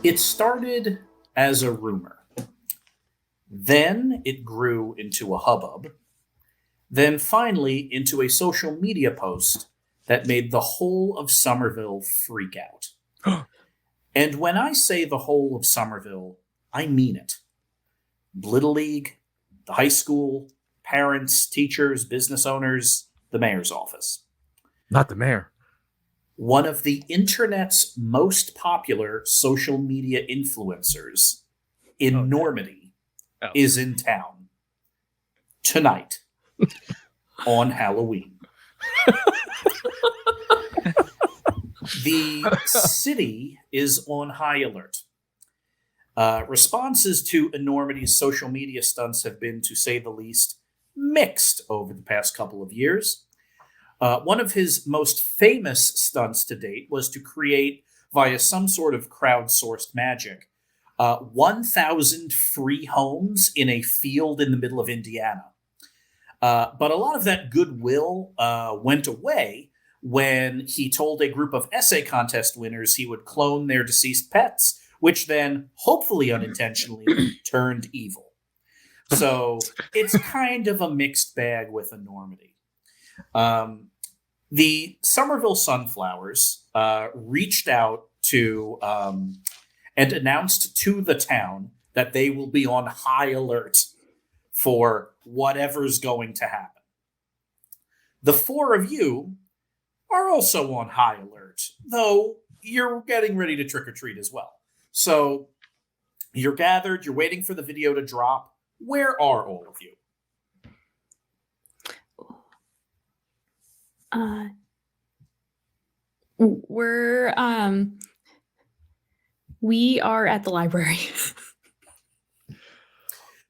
It started as a rumor. Then it grew into a hubbub. Then finally into a social media post that made the whole of Somerville freak out. And when I say the whole of Somerville, I mean it. Blittle League, the high school, parents, teachers, business owners, the mayor's office. Not the mayor. One of the internet's most popular social media influencers, Enormity, is in town tonight on Halloween. The city is on high alert. Responses to Enormity's social media stunts have been, to say the least, mixed over the past couple of years. One of his most famous stunts to date was to create, via some sort of crowdsourced magic, 1,000 free homes in a field in the middle of Indiana. But a lot of that goodwill went away when he told a group of essay contest winners he would clone their deceased pets, which then, hopefully unintentionally, turned evil. So it's kind of a mixed bag with Enormity. The Somerville Sunflowers reached out to and announced to the town that they will be on high alert for whatever's going to happen. The four of you are also on high alert, though you're getting ready to trick-or-treat as well. So you're gathered, you're waiting for the video to drop. Where are all of you? We are at the library.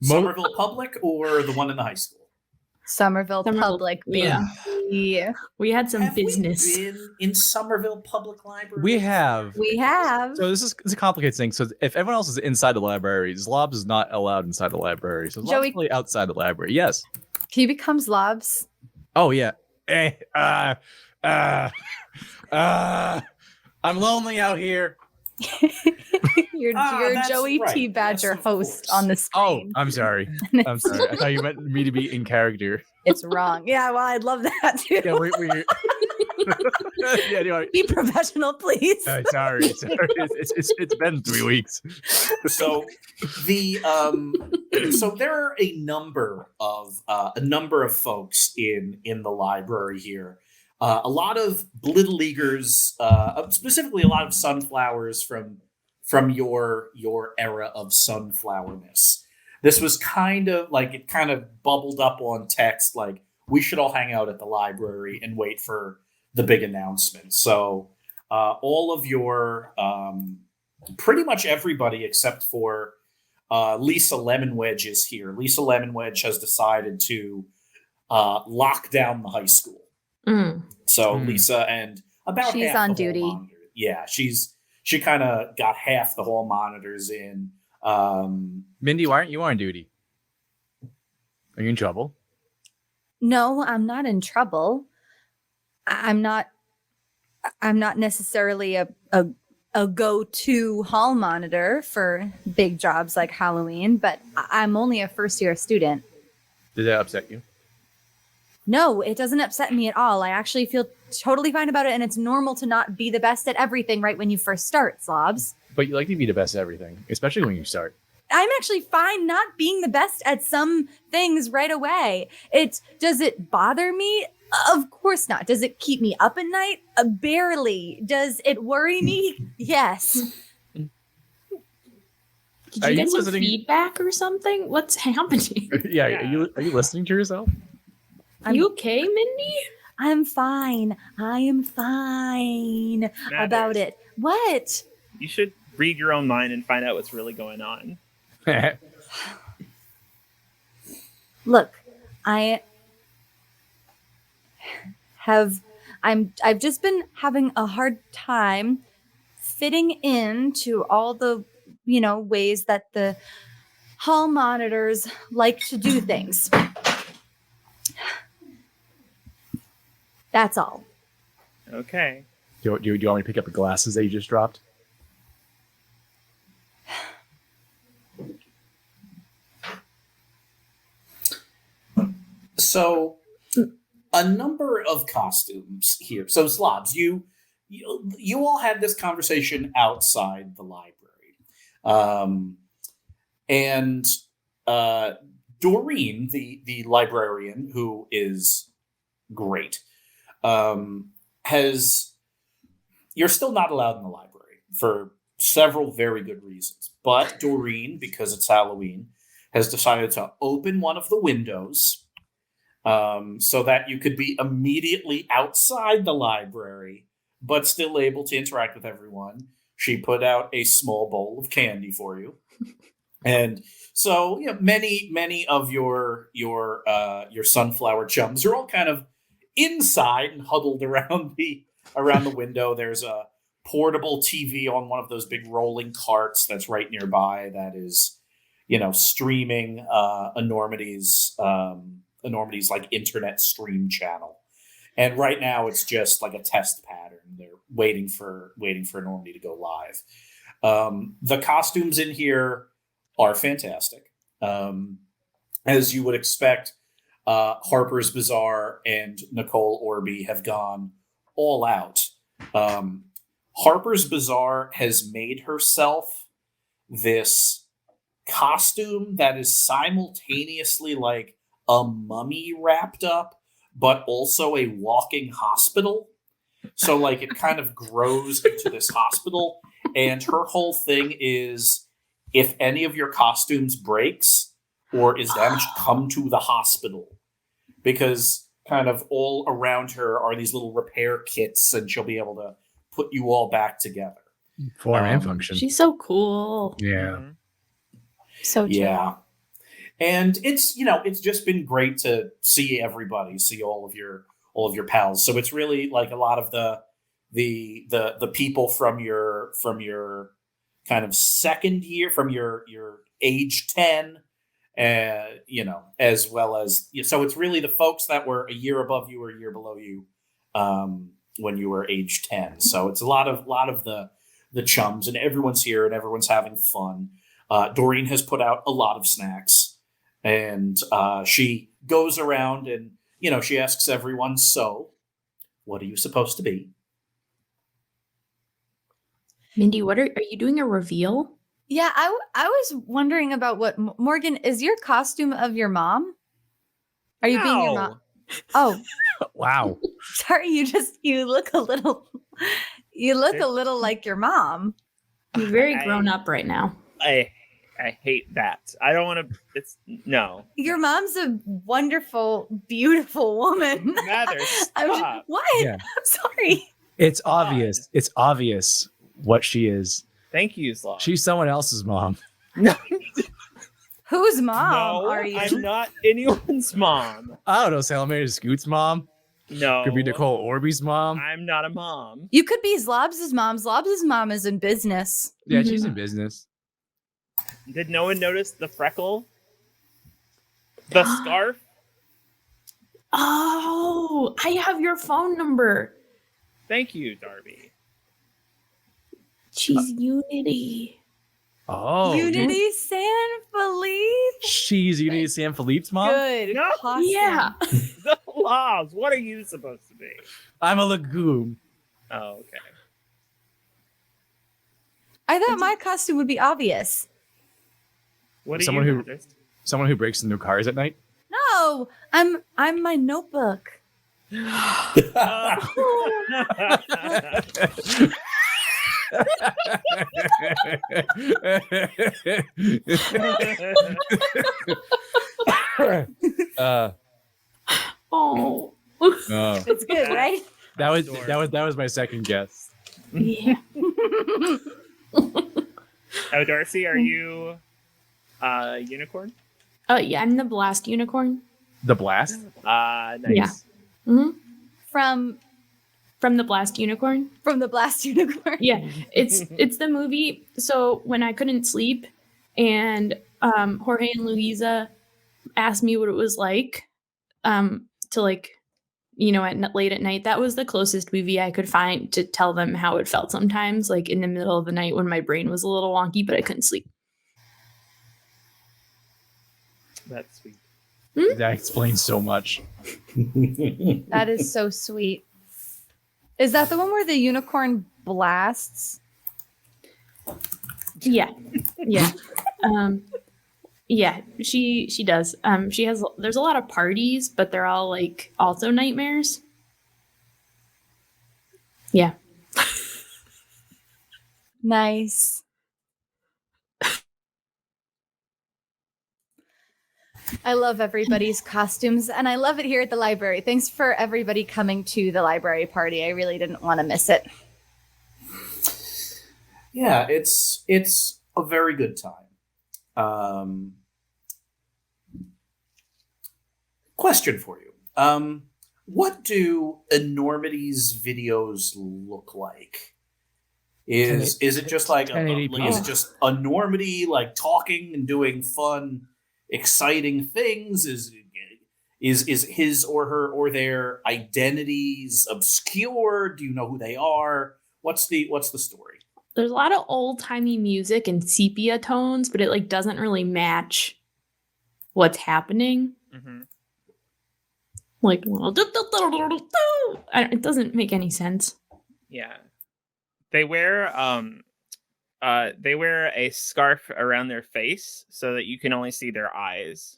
Somerville Public or the one in the high school? Somerville Public. Yeah. We had some Have business. we been in Somerville Public Library? We have. So it's a complicated thing. So if everyone else is inside the library, Zlobs is not allowed inside the library. So Zlobs is really outside the library. Yes. He becomes Zlobs. Oh yeah. Hey, I'm lonely out here. You're Joey right. T. Badger Yes, host course. on the Oh, screen. I'm sorry. I'm sorry. I thought you meant me to be in character. It's wrong. Yeah, well, I'd love that too. Yeah, we yeah, anyway. Be professional, please. Sorry. It's been 3 weeks. So so there are a number of folks in the library here. A lot of Blittle Leaguers, specifically a lot of sunflowers from your era of sunflowerness. This was kind of like, it kind of bubbled up on text, like we should all hang out at the library and wait for the big announcement. So all of your, pretty much everybody except for Lisa Lemonwedge is here. Lisa Lemonwedge has decided to lock down the high school. So Lisa and about she's half on the duty. hall monitor. Yeah, she kind of got half the hall monitors in. Mindy, why aren't you on duty? Are you in trouble? No, I'm not in trouble. I'm not necessarily a go-to hall monitor for big jobs like Halloween, but I'm only a first-year student. Did that upset you? No, it doesn't upset me at all. I actually feel totally fine about it, and it's normal to not be the best at everything right when you first start, Zlobs. But you like to be the best at everything, especially when you start. I'm actually fine not being the best at some things right away. Does it bother me? Of course not. Does it keep me up at night? Barely. Does it worry me? Yes. Did you get some feedback or something? What's happening? Yeah. Are you listening to yourself? Are you okay, Mindy? I'm fine. I am fine about it. What? You should read your own mind and find out what's really going on. Look, I've just been having a hard time fitting into all the, ways that the hall monitors like to do things. That's all. Okay. Do you want me to pick up the glasses that you just dropped? So a number of costumes here. So Zlobs, you all had this conversation outside the library. And Doreen, the librarian, who is great, you're still not allowed in the library for several very good reasons. But Doreen, because it's Halloween, has decided to open one of the windows so that you could be immediately outside the library, but still able to interact with everyone. She put out a small bowl of candy for you. And so, many of your sunflower chums are all kind of inside and huddled around the window. There's a portable TV on one of those big rolling carts that's right nearby that is, streaming Enormity's like internet stream channel. And right now it's just like a test pattern. They're waiting for Enormity to go live. The costumes in here are fantastic. As you would expect, Harper's Bazaar and Nicole Orby have gone all out. Harper's Bazaar has made herself this costume that is simultaneously like a mummy wrapped up, but also a walking hospital. So like it kind of grows into this hospital. And her whole thing is, if any of your costumes breaks or is damaged, come to the hospital. Because kind of all around her are these little repair kits, and she'll be able to put you all back together. Form and function. She's so cool. Yeah. So true. Yeah. And it's just been great to see everybody, see all of your pals. So it's really like a lot of the people from your kind of second year, from your age 10, as well as, so it's really the folks that were a year above you or a year below you when you were age 10. So it's a lot of the chums, and everyone's here and everyone's having fun. Doreen has put out a lot of snacks, and she goes around and, she asks everyone, so what are you supposed to be? Mindy, are you doing a reveal? Yeah, I was wondering about what Morgan, is your costume of your mom? Are you being your mom? Oh, Wow. sorry. You look a little like your mom. You're very grown up right now. I hate that. I don't want to. No. Your mom's a wonderful, beautiful woman. Rather stop. What? Yeah. I'm sorry. It's obvious. It's obvious what she is. Thank you, Zlobs. She's someone else's mom. Whose mom No, are you? I'm not anyone's mom. I don't know. Salamander Scoot's mom. No. Could be Nicole Orby's mom. I'm not a mom. You could be Zlobs' mom. Zlobs' mom is in business. Yeah, Mhm. she's in business. Did no one notice the freckle? The scarf? Oh, I have your phone number. Thank you, Darby. She's Unity. Oh. Unity San Felipe. She's Unity San Felipe's mom? Good. No. Awesome. Yeah. The laws. What are you supposed to be? I'm a legume. Oh, okay. I thought my costume would be obvious. What are Someone you? who- Someone who breaks into cars at night? No, I'm my notebook. Oh. Oh. It's good, right? That was my second guess. Yeah. Oh, Darcy, are you unicorn? Oh, yeah, I'm the blast unicorn. The blast? Nice. Yeah. Mm-hmm. From From the blast unicorn. the Blast Unicorn. Yeah, it's the movie. So when I couldn't sleep, and Jorge and Luisa asked me what it was like, to like, late at night. That was the closest movie I could find to tell them how it felt sometimes, like in the middle of the night when my brain was a little wonky, but I couldn't sleep. That's sweet. That explains so much. That is so sweet. Is that the one where the unicorn blasts? Yeah. Yeah. Yeah, she does. There's a lot of parties, but they're all like also nightmares. Yeah. Nice. I love everybody's costumes, and I love it here at the library. Thanks for everybody coming to the library party. I really didn't want to miss it. Yeah, it's a very good time. Question for you. What do Enormity's videos look like? Is it just like is it just Enormity like talking and doing fun, exciting things? Is his or her or their identities obscure? Do you know who they are? What's the story? There's a lot of old-timey music and sepia tones, but it like doesn't really match what's happening. Mm-hmm. Like, it doesn't make any sense. Yeah. They wear a scarf around their face so that you can only see their eyes.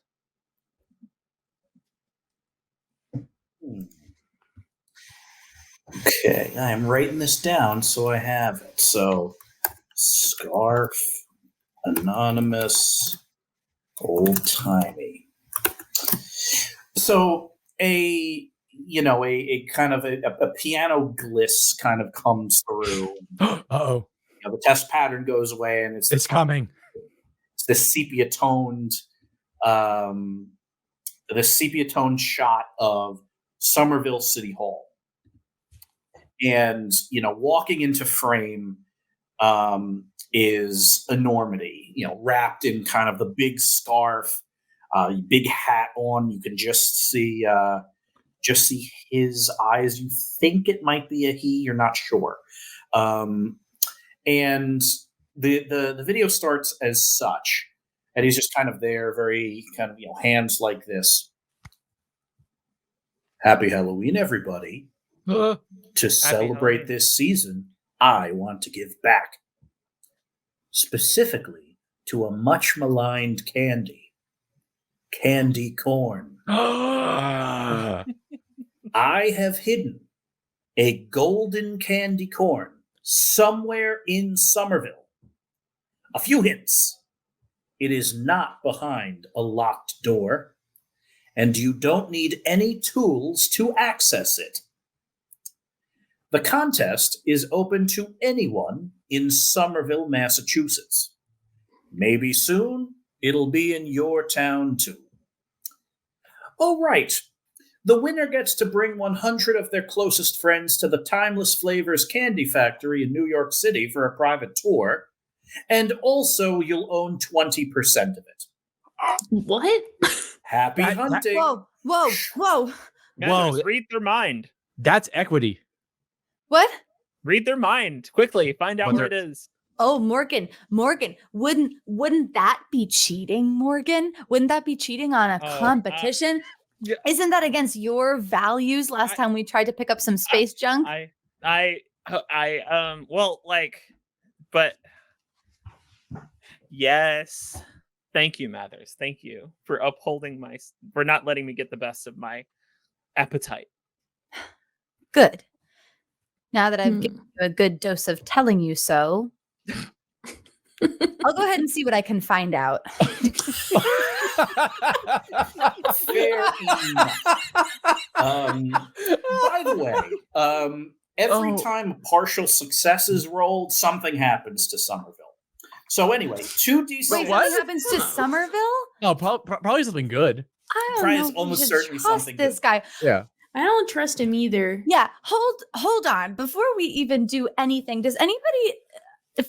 Okay, I am writing this down so I have it. So, scarf, anonymous, old-timey. So a kind of a piano gliss kind of comes through. Uh-oh. The test pattern goes away, and it's coming. It's the sepia toned shot of Somerville City Hall. And, walking into frame is Enormity, wrapped in kind of the big scarf, big hat on. You can just see his eyes. You think it might be a he. You're not sure. And the video starts as such, and he's just kind of there, very kind of hands like this. Happy Halloween, everybody! To celebrate Halloween. This season, I want to give back, specifically to a much maligned candy corn. I have hidden a golden candy corn somewhere in Somerville. A few hints. It is not behind a locked door, and you don't need any tools to access it. The contest is open to anyone in Somerville, Massachusetts. Maybe soon it'll be in your town too. Oh, right. The winner gets to bring 100 of their closest friends to the Timeless Flavors Candy Factory in New York City for a private tour, and also you'll own 20% of it. What? Happy hunting! Whoa! Guys, read their mind. That's equity. What? Read their mind quickly. Find out where it is. Oh, Morgan, wouldn't that be cheating, Morgan? Wouldn't that be cheating on a competition? Yeah. Isn't that against your values? Last time we tried to pick up some space junk. But yes. Thank you, Mathers. Thank you for for not letting me get the best of my appetite. Good. Now that I've given you a good dose of telling you so, I'll go ahead and see what I can find out. Fair enough. By the way, every time a partial success is rolled, something happens to Somerville. So anyway, 2d6. Wait, what happens to Somerville? No, probably something good. I don't Probably know. is If almost we should certainly trust something this good. guy. Yeah. I don't trust him either. Yeah, hold on. Before we even do anything, does anybody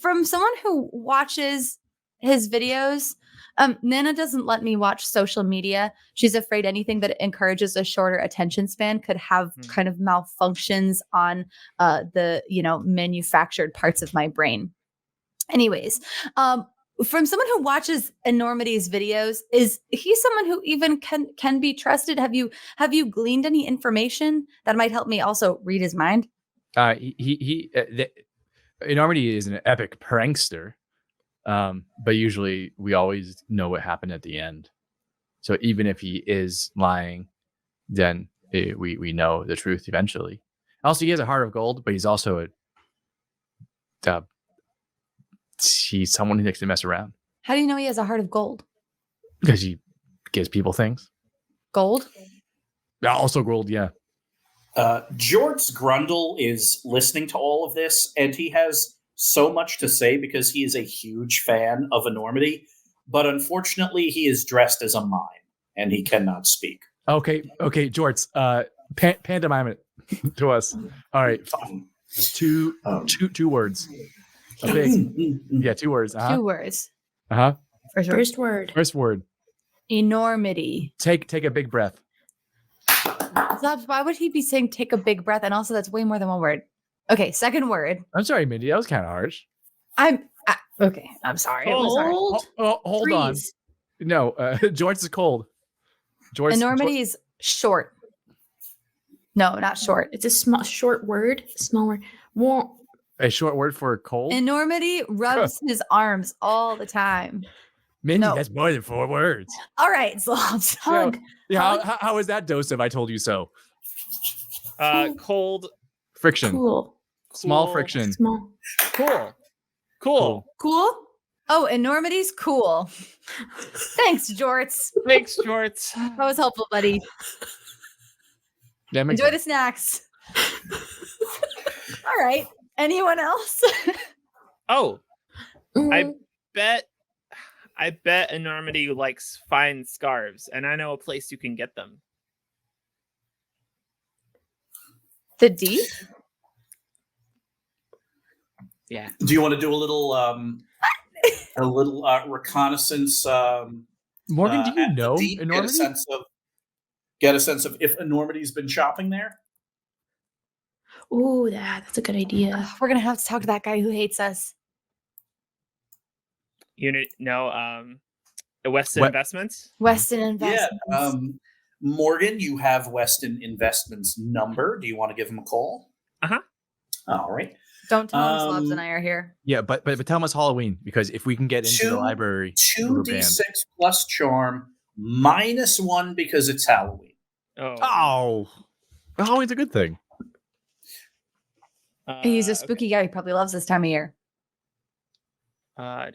from someone who watches his videos, Nana doesn't let me watch social media. She's afraid anything that encourages a shorter attention span could have kind of malfunctions on the manufactured parts of my brain. Anyways, from someone who watches Enormity's videos, is he someone who even can be trusted? Have you gleaned any information that might help me also read his mind? Enormity is an epic prankster, but usually we always know what happened at the end. So even if he is lying, then we know the truth eventually. Also, he has a heart of gold, but he's also he's someone who likes to mess around. How do you know he has a heart of gold? Because he gives people things. Gold? Also gold, yeah. Jorts Grundle is listening to all of this, and he has so much to say because he is a huge fan of Enormity, but unfortunately he is dressed as a mime, and he cannot speak. Okay, Jorts, pantomime it to us. All right, two words. Okay. Yeah, 2 words. 2 words. First word. First word. Enormity. Take a big breath. Zlobs, why would he be saying take a big breath? And also that's way more than 1 word. Okay, second word. I'm sorry, Mindy. That was kind of harsh. Okay, I'm sorry. It was hard. Hold on. No, Jorts is cold. Enormity is short. No, not short. It's a short word. Small word. A short word for cold? Enormity rubs his arms all the time. Mindy, that's more than 4 words. All right, Zlobs. Hug. Yeah, how is that dose of I told you so? Cold. Friction. Cool. Small friction. Small. Cool. Oh, Enormity's cool. Thanks, Jorts. Thanks, Jorts. That was helpful, buddy. Enjoy the snacks. All right. Anyone else? Oh, I bet Enormity likes fine scarves, and I know a place you can get them. The D? Yeah. Do you want to do a little reconnaissance? Morgan, do you know Enormity? Enormity? Get a sense of if Enormity's been shopping there. Ooh, that's a good idea. We're gonna have to talk to that guy who hates us. Weston Investments. Weston Investments. Yeah. Morgan, you have Weston Investments' number. Do you want to give him a call? All right. Don't tell him Zlobs and I are here. Yeah, but tell him it's Halloween, because if we can get into the library, 2d6 plus charm, -1 because it's Halloween. Oh, Halloween's a good thing. He's a spooky guy. He probably loves this time of year. Okay,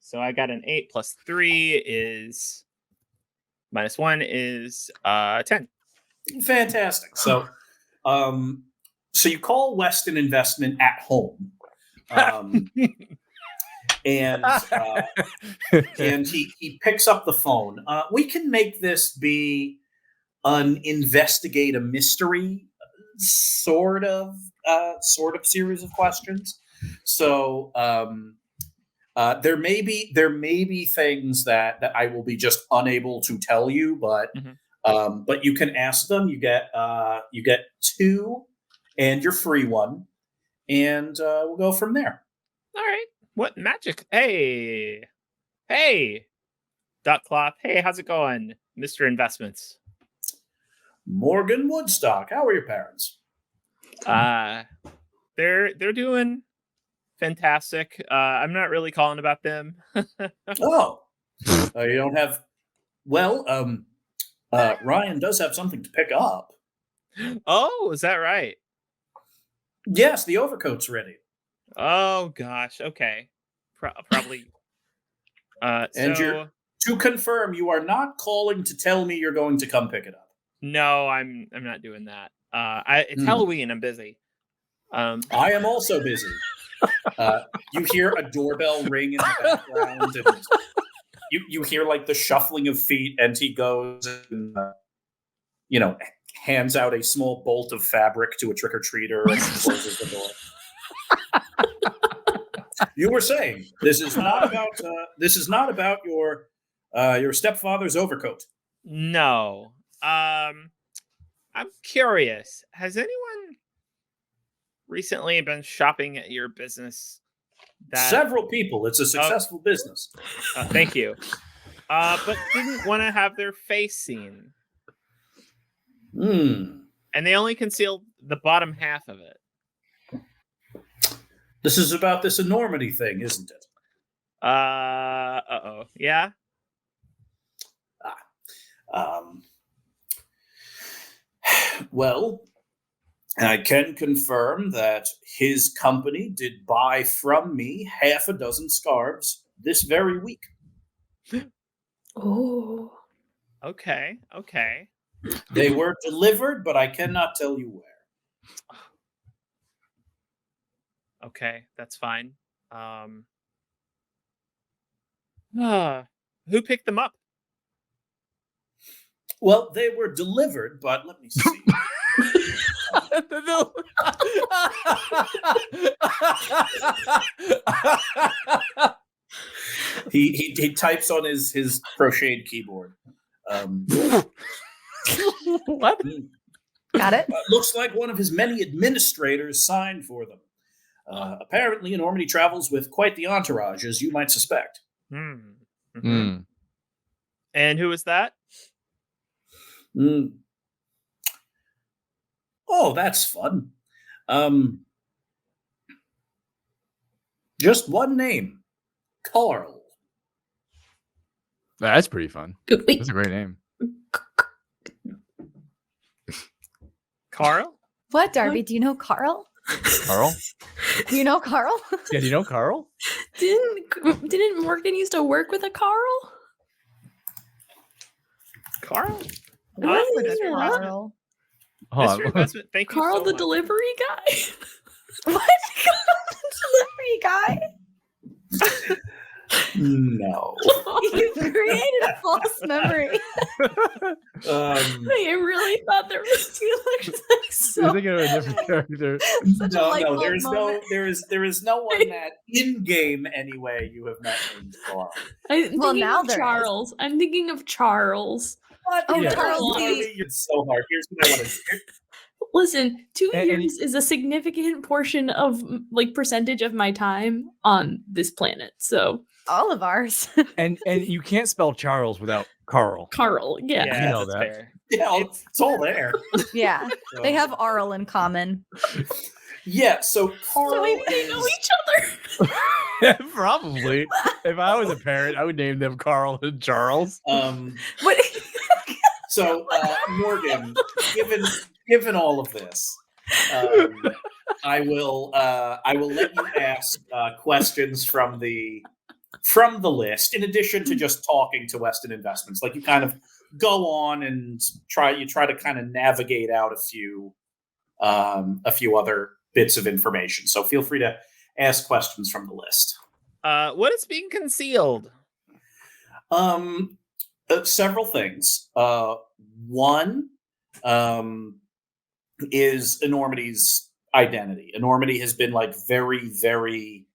so I got an 8 plus 3 is -1 is 10. Fantastic. So, so you call Weston Investment at home, and he picks up the phone. We can make this be an investigate a mystery sort of series of questions. So there may be things that I will be just unable to tell you, but you can ask them. You get 2 and your free 1, and we'll go from there. All right. What magic? Hey, Duck Clop. Hey, how's it going, Mr. Investments? Morgan Woodstock. How are your parents? They're doing fantastic. I'm not really calling about them. Oh, you don't have. Well, Ryan does have something to pick up. Oh, is that right? Yes, the overcoat's ready. Oh gosh. Okay. Probably. And to confirm, you are not calling to tell me you're going to come pick it up. No, I'm not doing that. It's Halloween. I'm busy. I am also busy. You hear a doorbell ring in the background, and you hear like the shuffling of feet, and he goes and hands out a small bolt of fabric to a trick-or-treater and closes the door. You were saying this is not about your stepfather's overcoat. No. I'm curious. Has anyone recently been shopping at your business that Several people. It's a successful business. thank you. But didn't want to have their face seen. Hmm. And they only concealed the bottom half of it. This is about this enormity thing, isn't it? Uh-oh. Yeah? Well, I can confirm that his company did buy from me 6 scarves this very week. Oh. Okay. They were delivered, but I cannot tell you where. Okay, that's fine. Who picked them up? Well, they were delivered, but let me see. He types on his crocheted keyboard. What? Got it? Looks like one of his many administrators signed for them. Apparently, Enormity travels with quite the entourage, as you might suspect. Mm-hmm. And who was that? Oh, that's fun. Just one name. Carl. That's pretty fun. Wait. That's a great name. Carl? What, Darby? Do you know Carl? Carl? Do you know Carl? Yeah, do you know Carl? Didn't Morgan used to work with a Carl? Carl? What? Mr. Yeah. Investment. Carl. Hold Mr. on. Investment, thank you Carl so the much. delivery guy? What? Delivery guy? No. You created a false memory. I really thought there was You looked like so. You're thinking of a different character. Such a No, light bulb moment. there is no one that in game anyway you have met named Carl. I'm Well, thinking now of there is. Charles. I'm thinking of Charles. What? Oh, Yeah. Charles D. You're so hard. Here's what I want to. Listen, 2 And- years is a significant portion of percentage of my time on this planet. So All of ours. And you can't spell Charles without Carl. Carl, yeah. Yeah, You know that's that. fair. Yeah, it's all there. Yeah. They have Arl in common. Yeah, so Carl. So maybe they know each other. Probably. If I was a parent, I would name them Carl and Charles. What? So Morgan, given all of this, I will let you ask questions from the list, in addition to just talking to Weston Investments. Like, you kind of go on and try to kind of navigate out a few other bits of information. So feel free to ask questions from the list. What is being concealed? Several things. One is Enormity's identity. Enormity has been very, very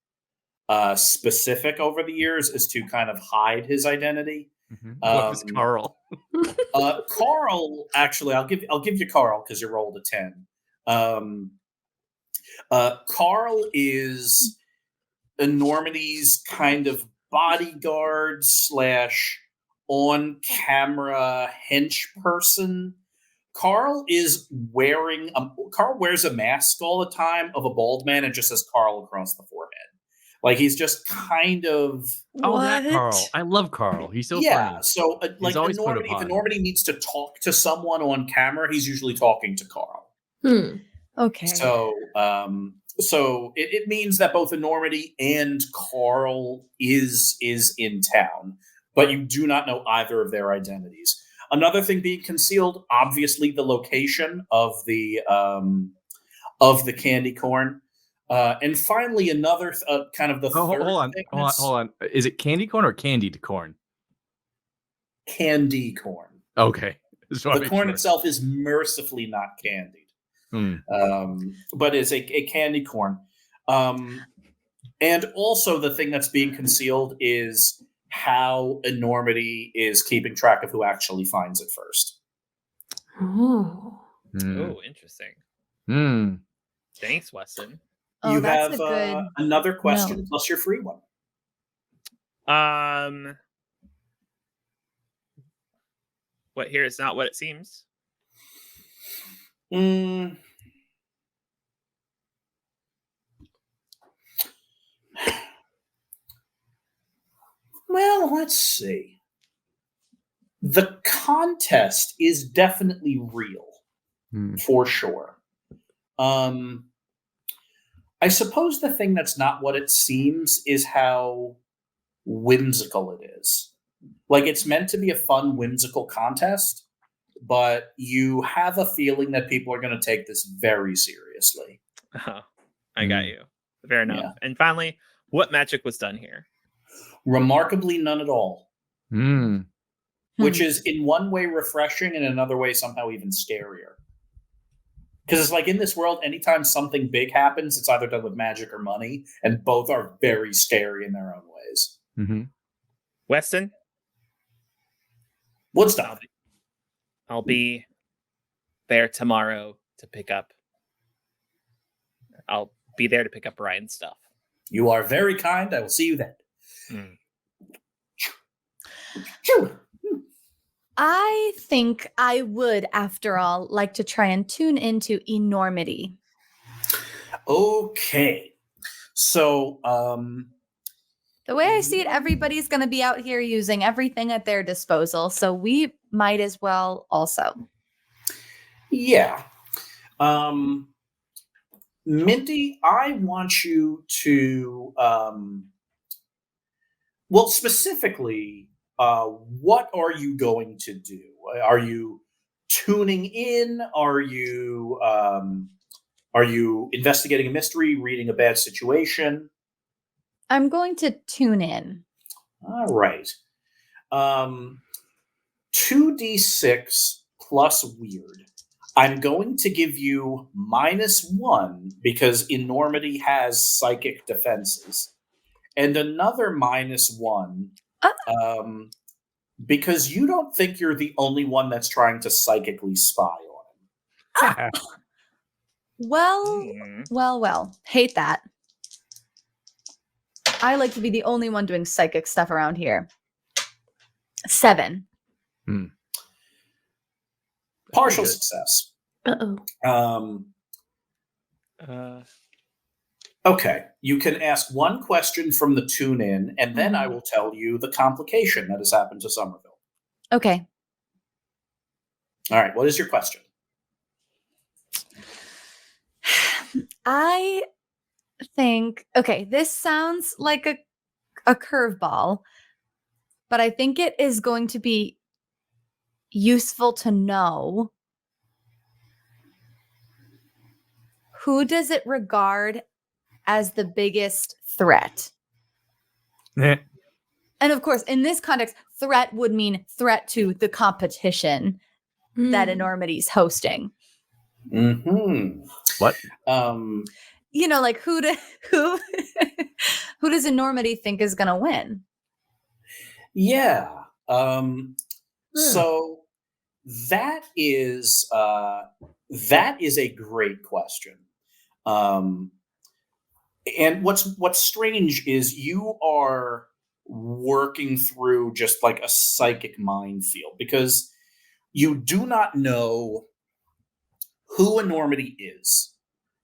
specific over the years as to kind of hide his identity. What is Carl? Carl, actually, I'll give you Carl because you rolled a 10. Carl is Enormity's kind of bodyguard / on-camera hench person. Carl wears a mask all the time of a bald man and just says Carl across the forehead. Like, he's just kind of That Carl. I love Carl. He's so yeah. funny. So He's always put Enormity, if upon. Enormity needs to talk to someone on camera, he's usually talking to Carl. Okay. So it means that both Enormity and Carl is in town, but you do not know either of their identities. Another thing being concealed, obviously, the location of the candy corn. And finally, another kind of the third Hold thing on. Is it candy corn or candied corn? Candy corn. Okay. The corn itself is mercifully not candied, but is a candy corn. And also, the thing that's being concealed is how Enormity is keeping track of who actually finds it first. Oh. Oh, interesting. Thanks, Weston. Oh, You that's have a good another question note. plus your free one. What here is not what it seems. Mm. Well, let's see. The contest is definitely real, for sure. I suppose the thing that's not what it seems is how whimsical it is. Like, it's meant to be a fun, whimsical contest, but you have a feeling that people are going to take this very seriously. Oh, I got you. Fair enough. Yeah. And finally, what magic was done here? Remarkably, none at all. Mm. Which is in one way refreshing and in another way somehow even scarier. Because it's like in this world, anytime something big happens, it's either done with magic or money, and both are very scary in their own ways. Mm-hmm. Weston? Woodstock. I'll be there tomorrow to pick up. I'll be there to pick up Ryan's stuff. You are very kind. I will see you then. I think I would, after all, like to try and tune into Enormity. Okay. So, the way I see it, everybody's going to be out here using everything at their disposal, so we might as well also. yeah. Mindy, I want you to, well, specifically, what are you going to do? Are you tuning in? Are you investigating a mystery, reading a bad situation? I'm going to tune in. All right. 2d6 plus weird. I'm going to give you -1 because Enormity has psychic defenses, and another -1 because you don't think you're the only one that's trying to psychically spy on him. Well. Hate that. I like to be the only one doing psychic stuff around here. 7. Partial success. Uh-oh. Okay, you can ask one question from the tune-in, and then I will tell you the complication that has happened to Somerville. Okay. All right, what is your question? I think, okay, this sounds like a curveball, but I think it is going to be useful to know. Who does it regard as the biggest threat? And of course, in this context, threat would mean threat to the competition that Enormity's hosting. Mm-hmm. What? You know, like who does Enormity think is going to win? Yeah. So that is a great question. And what's strange is you are working through just like a psychic minefield because you do not know who Enormity is.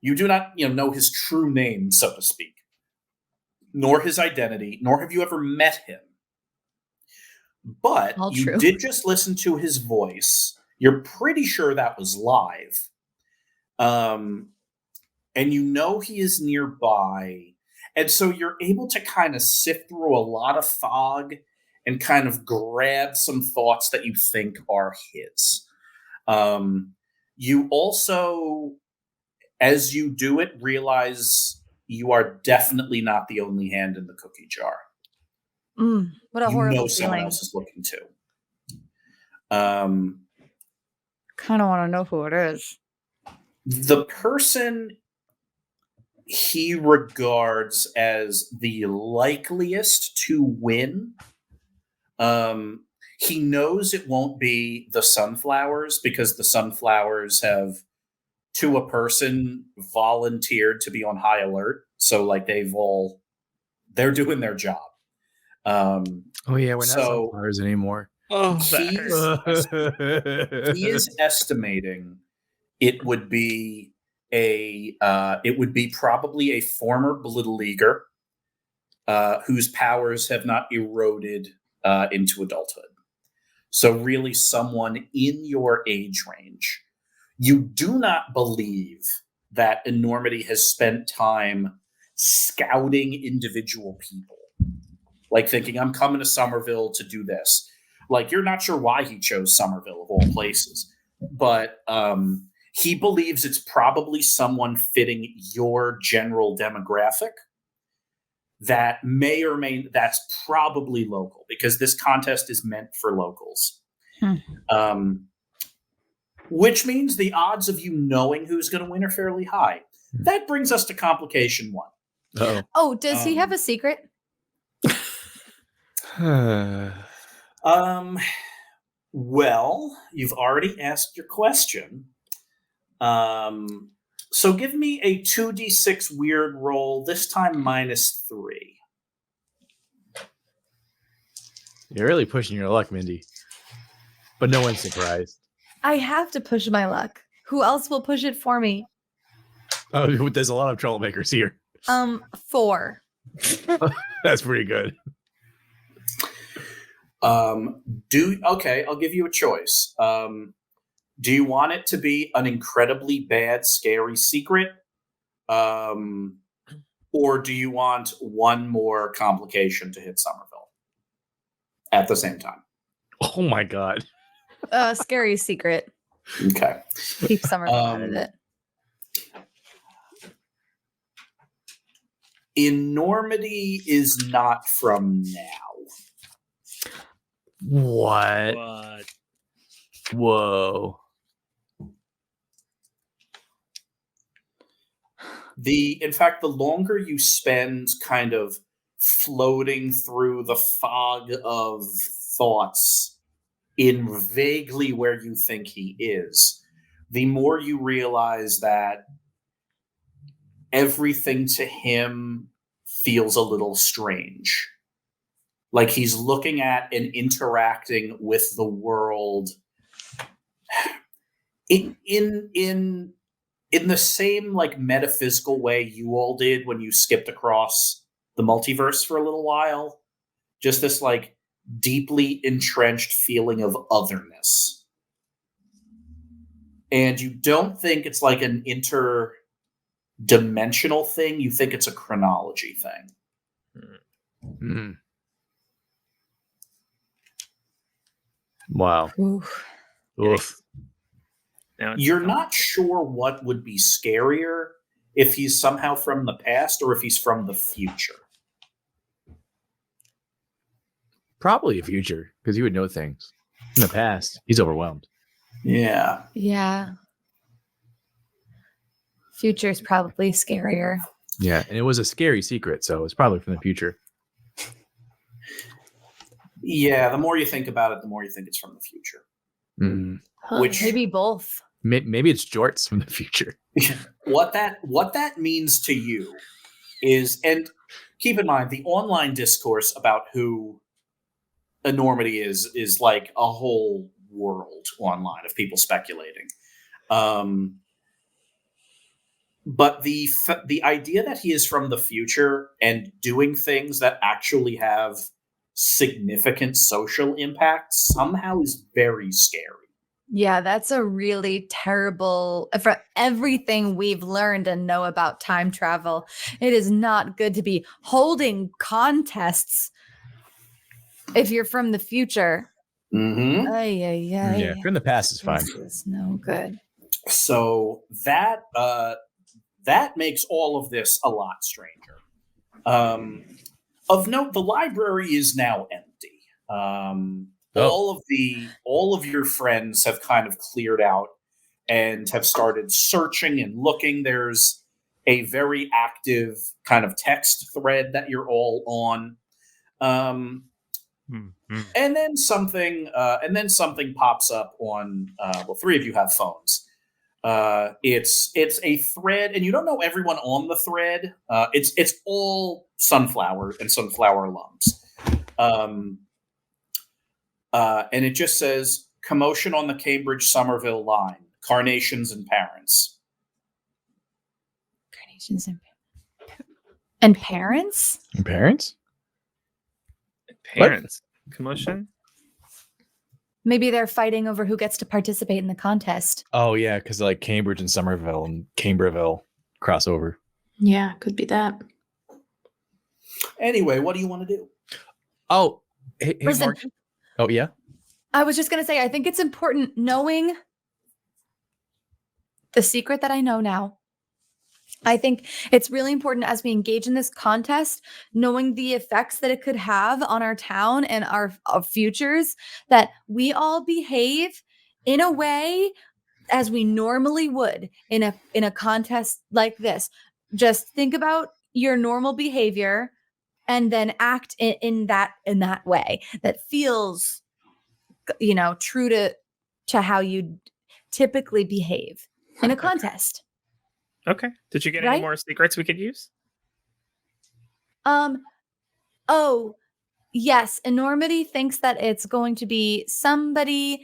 You do not, know his true name, so to speak, nor his identity, nor have you ever met him. But All you true. did just listen to his voice. You're pretty sure that was live. And you know he is nearby. And so you're able to kind of sift through a lot of fog and kind of grab some thoughts that you think are his. You also, as you do it, realize you are definitely not the only hand in the cookie jar. What a horrible someone feeling. else is looking too. Kind of want to know who it is. The person he regards as the likeliest to win, he knows it won't be the sunflowers because the sunflowers have to a person volunteered to be on high alert. So like they're doing their job. Oh yeah, we're not So- sunflowers anymore. Oh, that He's- hurts. He is estimating it would be probably a former Blittle Leaguer whose powers have not eroded into adulthood. So really someone in your age range. You do not believe that Enormity has spent time scouting individual people. Like thinking, I'm coming to Somerville to do this. Like, you're not sure why he chose Somerville of all places. But he believes it's probably someone fitting your general demographic that that's probably local, because this contest is meant for locals. Which means the odds of you knowing who's going to win are fairly high. That brings us to complication 1. Oh. Oh, does he have a secret? Well, you've already asked your question. So give me a 2d6 weird roll, this time -3. You're really pushing your luck, Mindy. But no one's surprised. I have to push my luck. Who else will push it for me? Oh, there's a lot of troublemakers here. 4. That's pretty good. Okay, I'll give you a choice. Do you want it to be an incredibly bad, scary secret? Or do you want one more complication to hit Somerville at the same time? Oh my god. Scary secret. Okay. Keep Somerville out of it. Enormity is not from now. What? What? Whoa. In fact, the longer you spend kind of floating through the fog of thoughts in vaguely where you think he is, the more you realize that everything to him feels a little strange. Like he's looking at and interacting with the world in the same like metaphysical way you all did when you skipped across the multiverse for a little while. Just this like deeply entrenched feeling of otherness. And you don't think it's like an interdimensional thing. You think it's a chronology thing. Mm. Wow. Oof. Oof. Now it's You're not sure what would be scarier, if he's somehow from the past or if he's from the future. Probably a future, because he would know things. In the past, he's overwhelmed. Yeah. Yeah. Future's probably scarier. Yeah, and it was a scary secret, so it's probably from the future. Yeah, the more you think about it, the more you think it's from the future. Mm. Which- Maybe both. Maybe it's jorts from the future. What that means to you is, and keep in mind, the online discourse about who Enormity is like a whole world online of people speculating. But the idea that he is from the future and doing things that actually have significant social impact somehow is very scary. Yeah, that's a really terrible, for everything we've learned and know about time travel, it is not good to be holding contests if you're from the future. Mm-hmm. Ay, ay, ay. Yeah, from the past is fine. This is no good. So that makes all of this a lot stranger. Of note, the library is now empty. All of your friends have kind of cleared out and have started searching and looking. There's a very active kind of text thread that you're all on. And then something pops up on, 3 of you have phones. It's a thread, and you don't know everyone on the thread. It's all Sunflower and Sunflower alums. And it just says commotion on the Cambridge Somerville line. Carnations and parents. Carnations and parents? And parents? Parents. Commotion? Maybe they're fighting over who gets to participate in the contest. Oh yeah, because like Cambridge and Somerville and Camberville crossover. Yeah, could be that. Anyway, what do you want to do? Oh, hey Listen, Morgan. Oh yeah. I was just going to say, I think it's important knowing the secret that I know now. I think it's really important as we engage in this contest, knowing the effects that it could have on our town and our futures, that we all behave in a way as we normally would in a contest like this. Just think about your normal behavior and then act in that way that feels, true to how you typically behave in a contest. Okay. Did you get Right? any more secrets we could use? Oh, yes. Enormity thinks that it's going to be somebody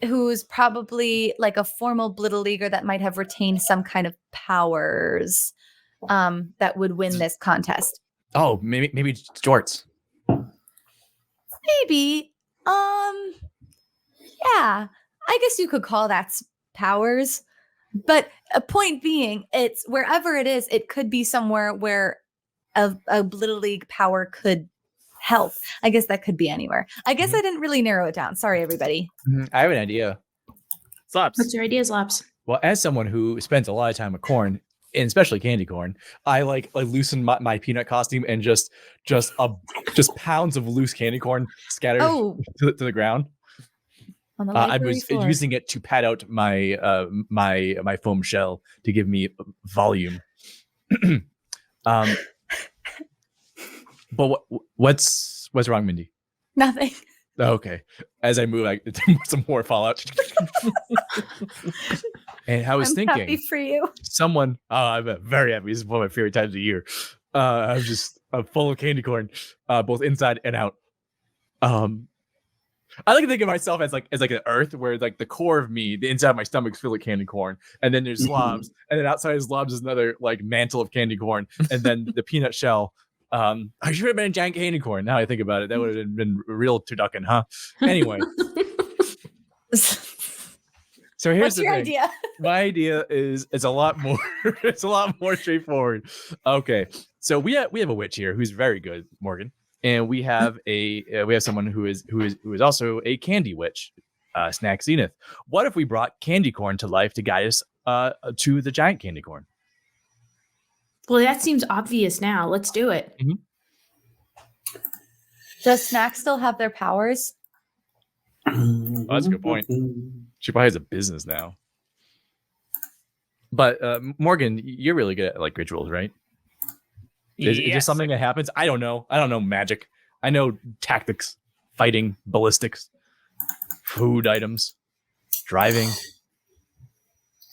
who's probably like a formal Blittle Leaguer that might have retained some kind of powers that would win this contest. Oh, maybe Jorts. Maybe. Yeah. I guess you could call that powers. But a point being, it's wherever it is, it could be somewhere where a Little League power could help. I guess that could be anywhere. I guess I didn't really narrow it down. Sorry, everybody. I have an idea. Zlobs. What's your idea, Zlobs? Well, as someone who spends a lot of time with corn, and especially candy corn, I like loosen my peanut costume and just pounds of loose candy corn scattered to the ground. On the I library was floor. using it to pad out my my foam shell to give me volume. But what's wrong, Mindy? Nothing. Okay, as I move, some more fallout. And I was I'm thinking, happy for you. someone. Oh, I'm very happy. This is one of my favorite times of the year. I'm just full of candy corn, both inside and out. I like to think of myself as like an earth, where like the core of me, the inside of my stomach's filled with candy corn, and then there's Zlobs, and then outside of Zlobs is another like mantle of candy corn, and then the peanut shell. I should have been a giant candy corn. Now I think about it, that would have been real turducken, huh? Anyway, so here's What's the your thing. idea? My idea is it's a lot more it's a lot more straightforward. Okay, so we have a witch here who's very good, Morgan. And we have someone who is also a candy witch, Snack Zenith. What if we brought candy corn to life to guide us to the giant candy corn? Well, that seems obvious now. Let's do it. Does Snack still have their powers? Oh, that's a good point. She probably has a business now. But Morgan, you're really good at like rituals, right? Is it just something that happens? I don't know. I don't know magic. I know tactics, fighting, ballistics, food items, driving.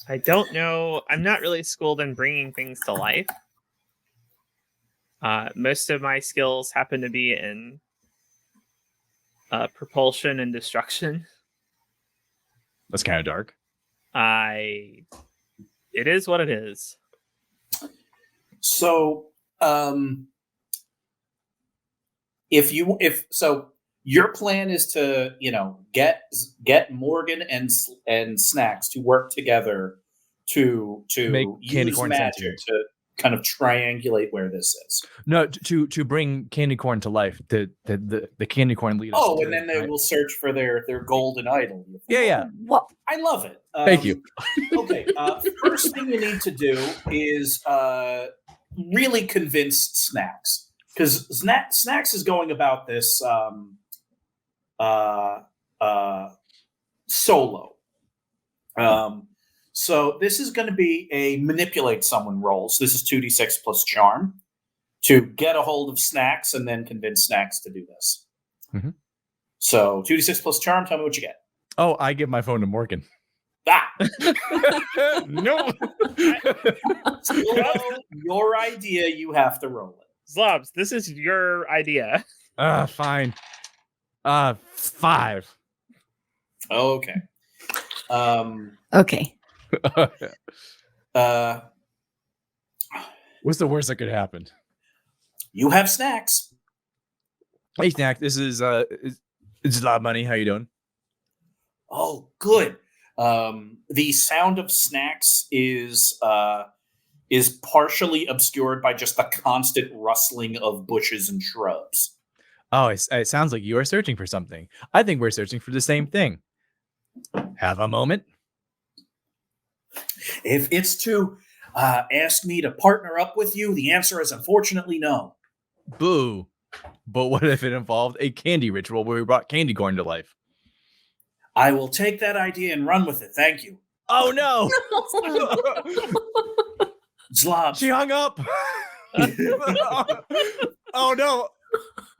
I don't know. I'm not really schooled in bringing things to life. Most of my skills happen to be in propulsion and destruction. That's kind of dark. Mm-hmm. It is what it is. So, if your plan is to, get Morgan and Snacks to work together to make candy use corn magic to kind of triangulate where this is. No, to bring candy corn to life. The candy corn lead us. Oh, to and then it, they right? will search for their golden idol. Yeah. What? I love it. Thank you. Okay, first thing you need to do is really convince Snacks, because Snacks is going about this solo. So this is going to be a manipulate someone roll. So this is 2d6 plus charm to get a hold of Snacks and then convince Snacks to do this. Mm-hmm. So 2d6 plus charm. Tell me what you get. Oh, I give my phone to Morgan. Ah, No. Zlobs, your idea. You have to roll it. Zlobs, this is your idea. Fine. 5. Okay. Okay. What's the worst that could happen? You have snacks. Hey, Snack. This is it's a lot of money. How you doing? Oh, good. The sound of snacks is partially obscured by just the constant rustling of bushes and shrubs. Oh, it sounds like you are searching for something. I think we're searching for the same thing. Have a moment. If it's to ask me to partner up with you, the answer is unfortunately no. Boo. But what if it involved a candy ritual where we brought candy corn to life? I will take that idea and run with it. Thank you. Oh no! Zlobs. She hung up. Oh no!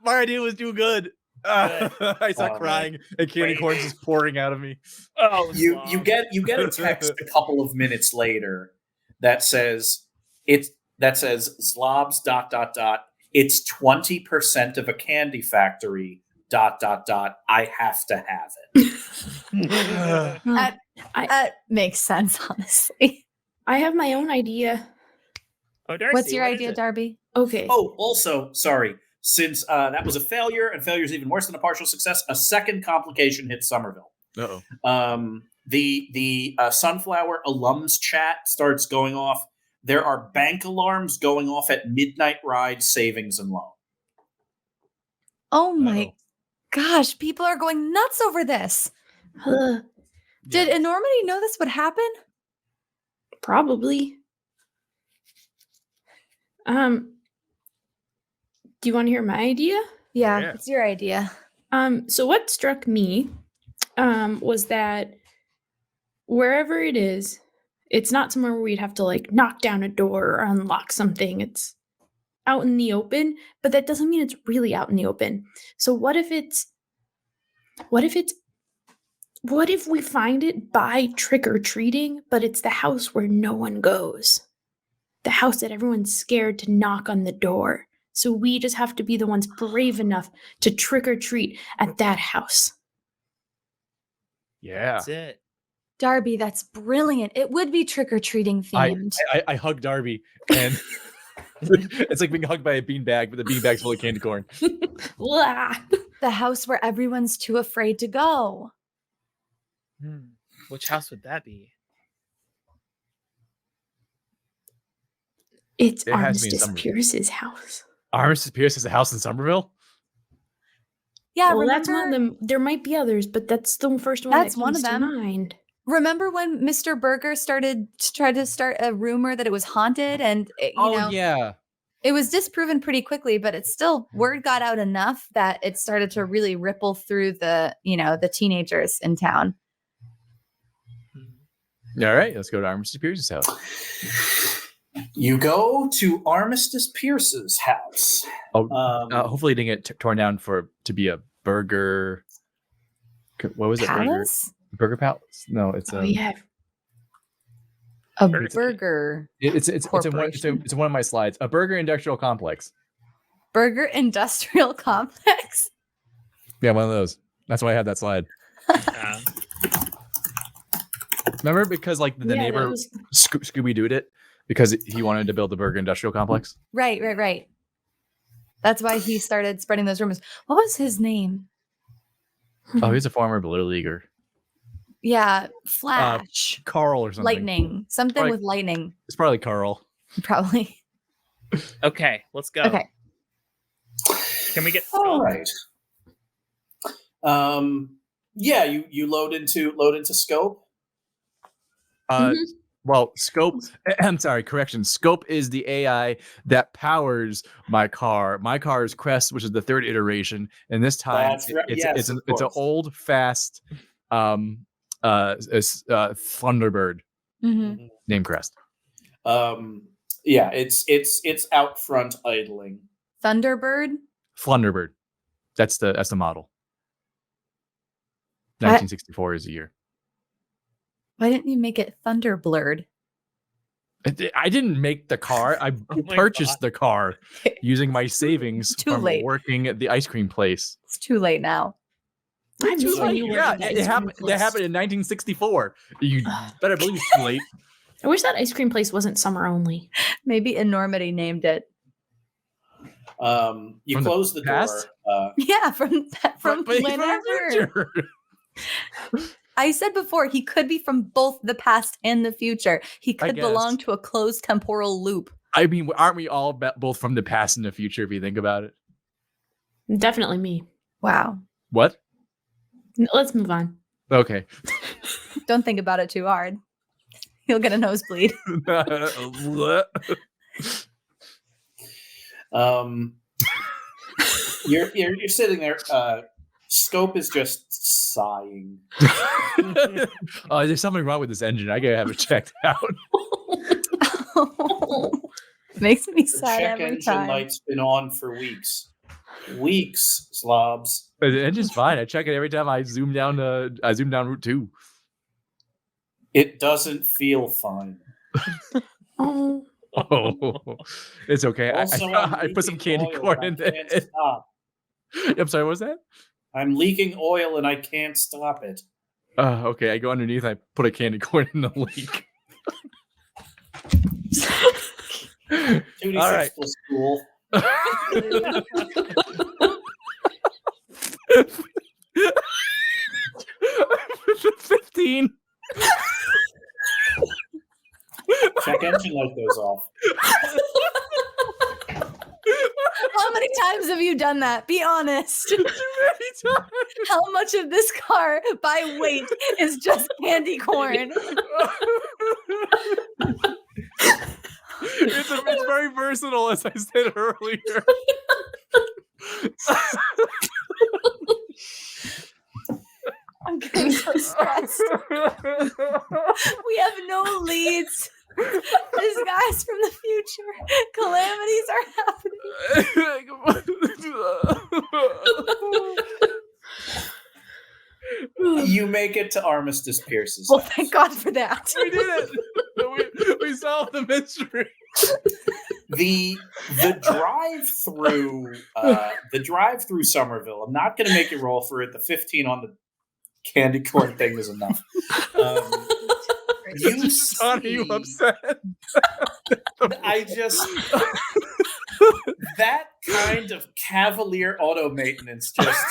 My idea was too good. I start crying, and candy corn just pouring out of me. Oh, You Zlobs. get a text a couple of minutes later that says Zlobs ... It's 20% of a candy factory ... I have to have it. That makes sense, honestly. I have my own idea. Oh, Darcy, What's your what is idea, it? Darby? Okay. Oh, also, sorry, since that was a failure, and failure is even worse than a partial success, a second complication hit Somerville. Uh-oh. The Sunflower alums chat starts going off. There are bank alarms going off at Midnight Ride Savings and Loan. Oh my Uh-oh. gosh, people are going nuts over this. Did Enormity know this would happen? Probably. Do you want to hear my idea? Yeah, Yeah. it's your idea. So what struck me was that wherever it is, it's not somewhere where we'd have to like knock down a door or unlock something. It's out in the open, but that doesn't mean it's really out in the open. So what if we find it by trick or treating, but it's the house where no one goes? The house that everyone's scared to knock on the door. So we just have to be the ones brave enough to trick or treat at that house. Yeah. That's it. Darby, that's brilliant. It would be trick-or-treating themed. I hug Darby, and it's like being hugged by a beanbag, but the beanbag's full of candy corn. Blah. The house where everyone's too afraid to go. Which house would that be? It's It has to be in Armistice Somerville. Pierce's house. Armistice Pierce has a house in Somerville? Yeah, Well, that's remember, one of them. There might be others, but that's the first one That's that one comes of to them. mind. remember when Mr. Burger tried to start a rumor that it was haunted, and Yeah. it was disproven pretty quickly, but it's still, word got out enough that it started to really ripple through the teenagers in town. All right, let's go to Armistice Pierce's house. You go to Armistice Pierce's house. Hopefully it didn't get torn down to be a burger. What was it? Palace? Burger Palace? No, it's Oh yeah. A Burger- burger. It's in one of my slides. A burger industrial complex. Burger industrial complex? Yeah, one of those. That's why I had that slide. Uh, Remember, because like the Yeah, that neighbor was- Scooby Dooed it because he wanted to build the burger industrial complex. Right. That's why he started spreading those rumors. What was his name? Oh, he's a former Little Leaguer. Yeah, Flash. Carl or something. Lightning. Something Probably- with lightning, It's probably Carl. probably. okay, let's go. Okay. Can we get All Scope? right. Yeah, you load into Scope. Well, Scope. I'm sorry. Correction. Scope is the AI that powers my car. My car is Crest, which is the third iteration, and this time That's right. Yes, it's an of course. old fast Thunderbird Mhm. named Crest. Yeah, it's out front idling. Thunderbird? Thunderbird. That's the model. 1964 is the year. Why didn't you make it Thunder Blurred? I didn't make the car. I my purchased the car using my savings Too from late. working at the ice cream place. It's too late now. I miss when you Yeah, worked at it the ice cream happened. That place. happened in 1964. You better believe it's too late. I wish that ice cream place wasn't summer only. Maybe Enormity named it. You From the close the past? door. Yeah, from But from the whenever. future. I said before, he could be from both the past and the future. He could belong guess. to a closed temporal loop. I mean, aren't we all both from the past and the future? If you think about it. Definitely me. Wow. What? Let's move on. Okay. Don't think about it too hard. You'll get a nosebleed. You're sitting there. Scope is just sighing. Oh, there's something wrong with this engine. I gotta have it checked out. Makes me The sad check every engine time. light's been on for weeks. Weeks, Zlobs. The engine's fine. I check it every time I zoom down Route 2. It doesn't feel fine. Oh, Oh, it's okay. Also, I put some leaking candy oil corn and in I there. can't stop. I'm sorry, what was that? I'm leaking oil and I can't stop it. Okay. I go underneath. I put a candy corn in the leak. 2d6 All right. plus school. 15. Check engine light goes off. How many times have you done that? Be honest. Too many times. How much of this car by weight is just candy corn? It's very versatile, as I said earlier. I'm getting so stressed. We have no leads. This guy's from the future. Calamities are happening. You make it to Armistice Pierce's Well, house. thank God for that. We did it. We solved the mystery. The drive through Somerville. I'm not going to make you roll for it. The 15 on the candy corn thing is enough. You Sean, are you see- upset? I just that kind of cavalier auto maintenance just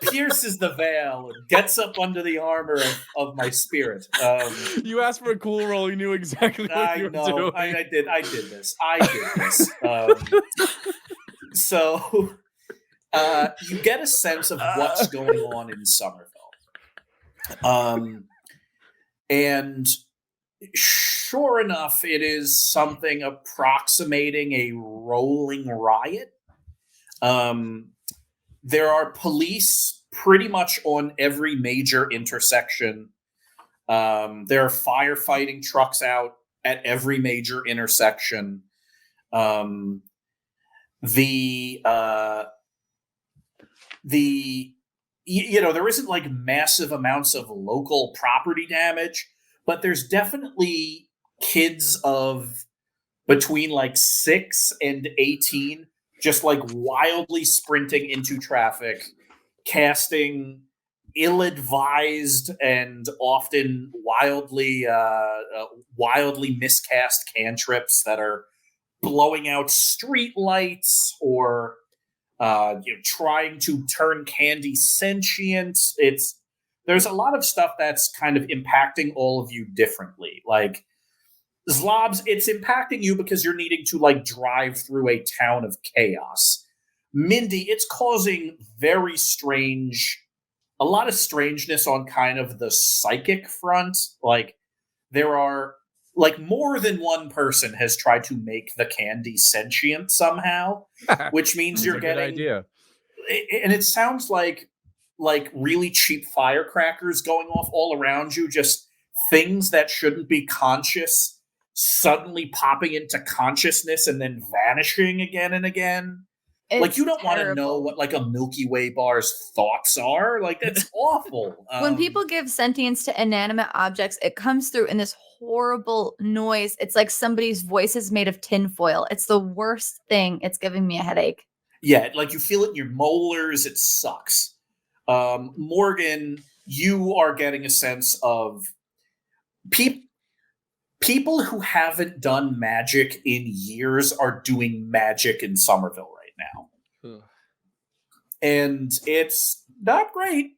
pierces the veil and gets up under the armor of my spirit. You asked for a cool roll. You knew exactly what I you were know. doing. I did this. So you get a sense of what's going on in Somerville. And sure enough, it is something approximating a rolling riot. There are police pretty much on every major intersection. There are firefighting trucks out at every major intersection. There isn't like massive amounts of local property damage, but there's definitely kids of between like 6 and 18 just like wildly sprinting into traffic, casting ill-advised and often wildly miscast cantrips that are blowing out street lights or trying to turn candy sentient. There's a lot of stuff that's kind of impacting all of you differently. Like Zlobs, it's impacting you because you're needing to like drive through a town of chaos. Mindy, it's causing a lot of strangeness on kind of the psychic front. Like there are like more than one person has tried to make the candy sentient somehow, which means you're That's a good getting idea. And it sounds like really cheap firecrackers going off all around you, just things that shouldn't be conscious suddenly popping into consciousness and then vanishing again and again. Like, you don't want to know terrible. what like a Milky Way bar's thoughts are. Like, that's awful. When people give sentience to inanimate objects, it comes through in this horrible noise. It's like somebody's voice is made of tinfoil. It's the worst thing. It's giving me a headache. Yeah, like you feel it in your molars. It sucks. Morgan, you are getting a sense of people who haven't done magic in years are doing magic in Somerville right now. Ugh. And it's not great.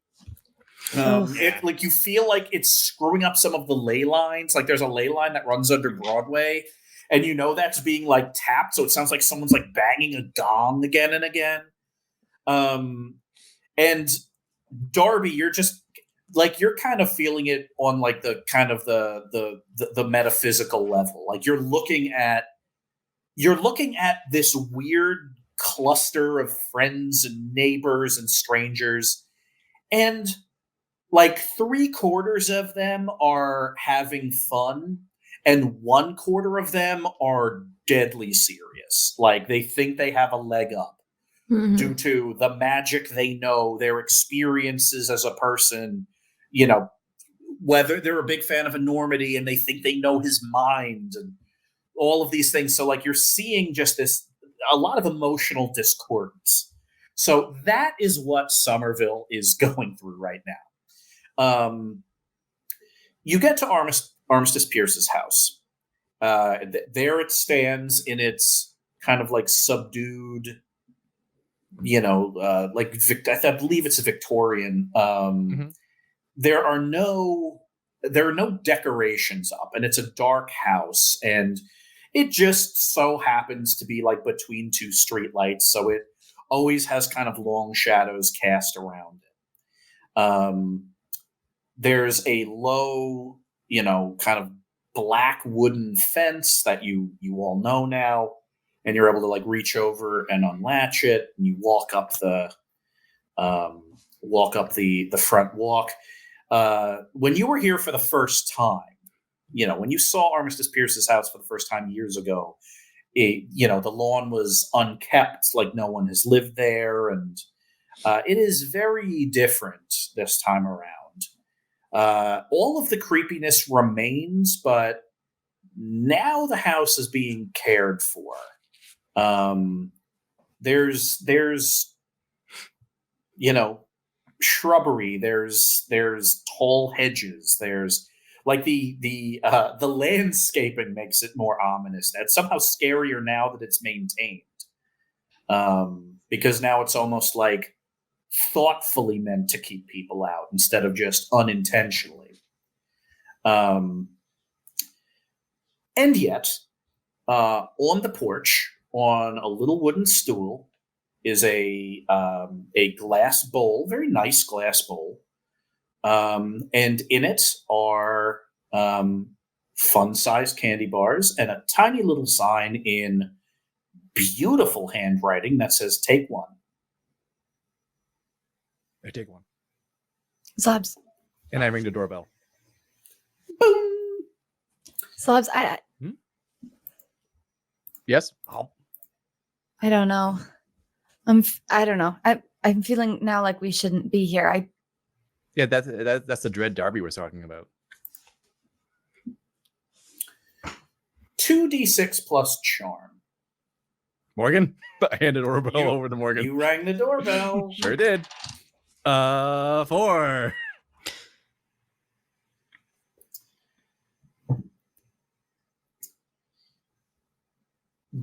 Like you feel like it's screwing up some of the ley lines. Like there's a ley line that runs under Broadway, and you know that's being like tapped, so it sounds like someone's like banging a gong again and again. And Darby, you're just like you're kind of feeling it on like the kind of the metaphysical level. Like you're looking at this weird cluster of friends and neighbors and strangers, and like 3/4 of them are having fun and 1/4 of them are deadly serious. Like they think they have a leg up due to the magic they know, their experiences as a person, you know, whether they're a big fan of Enormity and they think they know his mind and all of these things. So like you're seeing just a lot of emotional discordance. So that is what Somerville is going through right now. You get to Armistice Pierce's house. There it stands in its kind of like subdued, like I believe it's a Victorian. There are no decorations up, and it's a dark house, and it just so happens to be like between two streetlights, so it always has kind of long shadows cast around it. There's a low, kind of black wooden fence that you all know now, and you're able to like reach over and unlatch it, and you walk up the front walk. When you were here for the first time, when you saw Armistice Pierce's house for the first time years ago, the lawn was unkept, like no one has lived there, and it is very different this time around. All of the creepiness remains, but now the house is being cared for. There's shrubbery. There's tall hedges. There's like the landscaping makes it more ominous. It's somehow scarier now that it's maintained, because now it's almost like thoughtfully meant to keep people out instead of just unintentionally. And yet, on the porch, on a little wooden stool, is a glass bowl, very nice glass bowl. And in it are fun-sized candy bars and a tiny little sign in beautiful handwriting that says, "Take one." I take one. Zlobs. And I ring the doorbell. Boom. Zlobs, Yes? I don't know. I don't know. I'm feeling now like we shouldn't be here. Yeah, that's the dread Darby was talking about. 2d6 plus charm. Morgan? I handed doorbell over to Morgan. You rang the doorbell. Sure did. 4.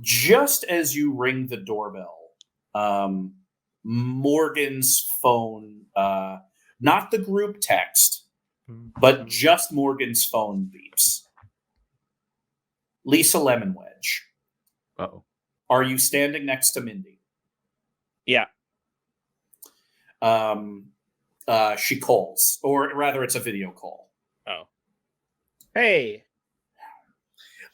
Just as you ring the doorbell, Morgan's phone, not the group text, but just Morgan's phone beeps. Lisa Lemonwedge. Uh-oh. Are you standing next to Mindy? Yeah. She calls, or rather it's a video call. Oh. Hey.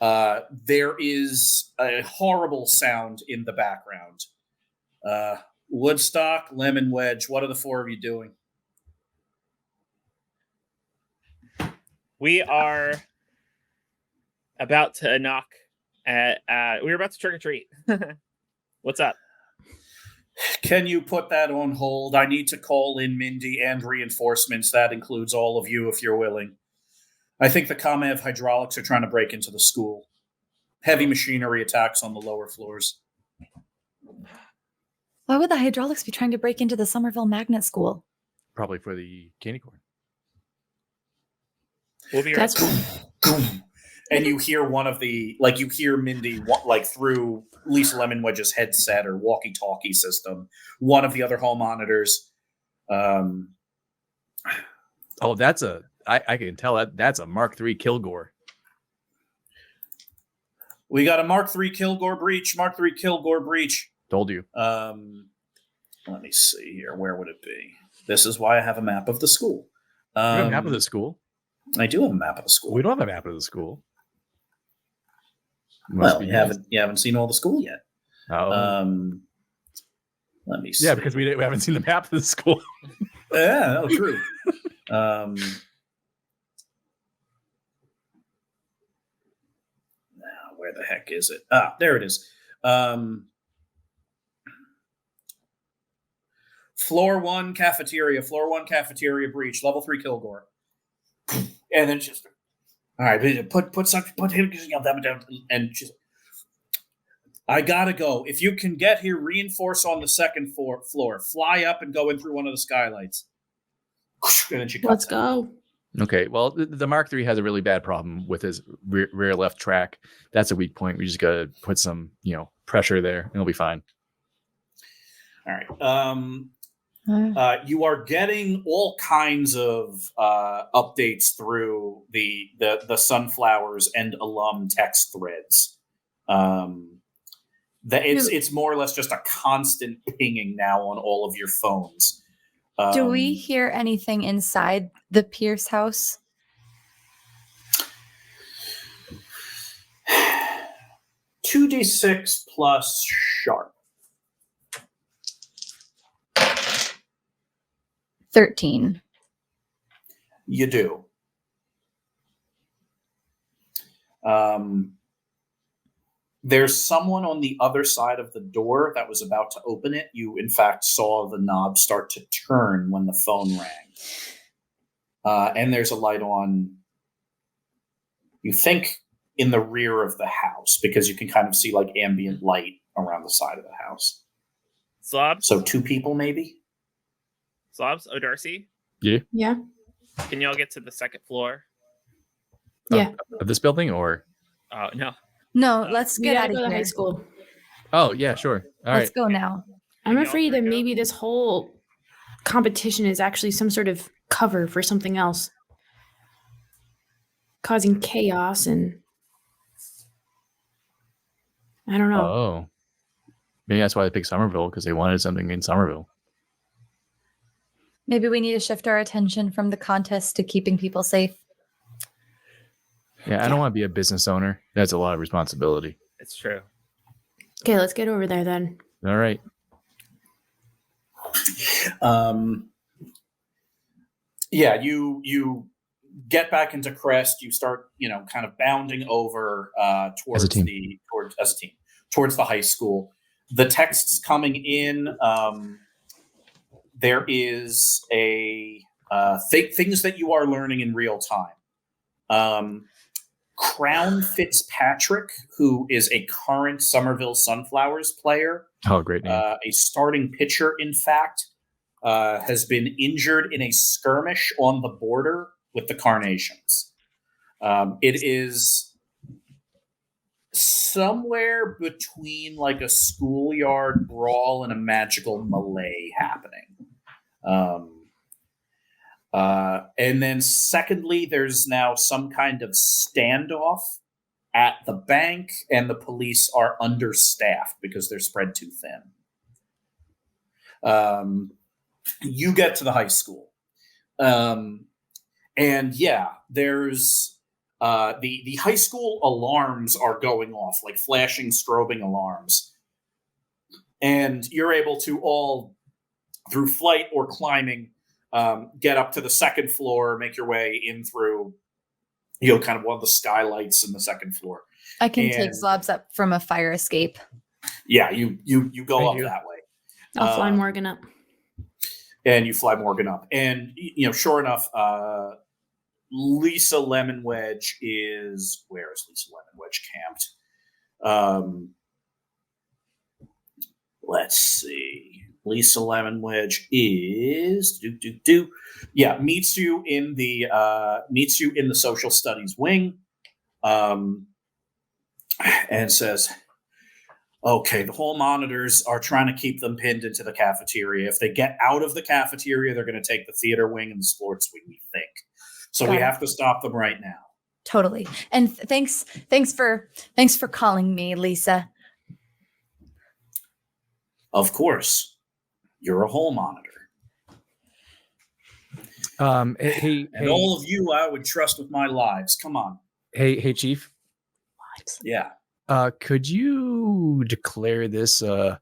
There is a horrible sound in the background. Woodstock, Lemonwedge, what are the four of you doing? We are about to knock at we're about to trick or treat. What's up? Can you put that on hold? I need to call in Mindy and reinforcements. That includes all of you if you're willing. I think the Kamev hydraulics are trying to break into the school. Heavy machinery attacks on the lower floors. Why would the hydraulics be trying to break into the Somerville Magnet School? Probably for the candy corn. We'll be right That's back. And you hear one of the, like, you hear Mindy, like, through Lisa Lemonwedge's headset or walkie-talkie system, one of the other hall monitors. Oh, that's I can tell that's a Mark III Kilgore. We got a Mark III Kilgore breach. Mark III Kilgore breach. Told you. Let me see here. Where would it be? This is why I have a map of the school. You have a map of the school? I do have a map of the school. We don't have a map of the school. Well, you haven't seen all the school yet. Oh. Let me see. Yeah, because we haven't seen the map of the school. Yeah, no, true. Now, where the heck is it? There it is. Floor 1 cafeteria breach, level 3 Kilgore. And then just, all right, put him down, and just, I gotta go. If you can get here, reinforce on the second floor. Fly up and go in through one of the skylights. And then she cuts Let's out. go. Okay, well, the Mark III has a really bad problem with his rear left track. That's a weak point. We just gotta put some, pressure there, and it'll be fine. All right. You are getting all kinds of updates through the Sunflowers and alum text threads. It's more or less just a constant pinging now on all of your phones. Do we hear anything inside the Pierce house? $2d6 plus sharp. 13. You do. There's someone on the other side of the door that was about to open it. You, in fact, saw the knob start to turn when the phone rang. And there's a light on, you think, in the rear of the house, because you can kind of see like ambient light around the side of the house. Zlobs? So 2 people, maybe? Zlobs? Darcy? Yeah. Can y'all get to the second floor? Yeah. Of this building, or? Oh, no. No, let's We get gotta out go of to here. high school. Oh, yeah, sure. All Let's right. go now. I'm Can y'all afraid that freak out? maybe this whole competition is actually some sort of cover for something else, causing chaos, and I don't know. Oh. Maybe that's why they picked Somerville, because they wanted something in Somerville. Maybe we need to shift our attention from the contest to keeping people safe. Yeah, I don't want to be a business owner. That's a lot of responsibility. It's true. Okay, let's get over there then. All right. Yeah, you get back into Crest. You start, kind of bounding over towards As a team. towards the high school. The texts coming in. There is things that you are learning in real time. Crown Fitzpatrick, who is a current Somerville Sunflowers player, Oh, great name. a starting pitcher, in fact, has been injured in a skirmish on the border with the Carnations. It is somewhere between like a schoolyard brawl and a magical melee happening. And then secondly, there's now some kind of standoff at the bank, and the police are understaffed because they're spread too thin. You get to the high school. And yeah, there's the high school alarms are going off, like flashing, strobing alarms. And you're able to all, through flight or climbing, get up to the second floor, make your way in through, kind of one of the skylights in the second floor. I can take And- Zlobs up from a fire escape. Yeah, you go Thank up you. that way. I'll fly Morgan up. And you fly Morgan up. And, sure enough, Lisa Lemon Wedge is... Where is Lisa Lemon Wedge camped? Let's see. Lisa Lemon Wedge is... meets you in the social studies wing. And says... Okay, the hall monitors are trying to keep them pinned into the cafeteria. If they get out of the cafeteria, they're going to take the theater wing and the sports wing, we think. So we have to stop them right now. Totally. And thanks for calling me, Lisa. Of course. You're a hall monitor. Hey, all of you I would trust with my lives. Come on. Hey, Chief. Yeah. Could you declare this a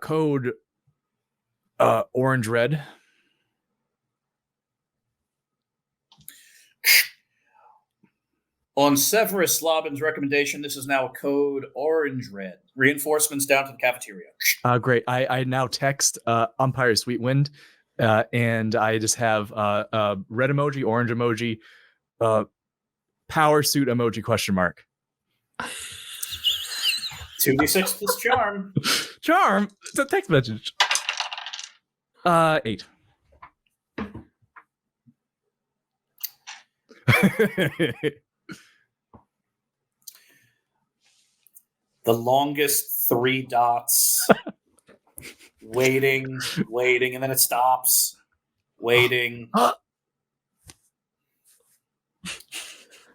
code orange red? On Severus Slobin's recommendation, this is now a code orange red. Reinforcements down to the cafeteria. Great. I now text umpire Sweetwind, and I just have red emoji, orange emoji, power suit emoji question mark. 2d6 plus charm. Charm? It's a text message. 8. The longest 3 dots. waiting, and then it stops. Waiting.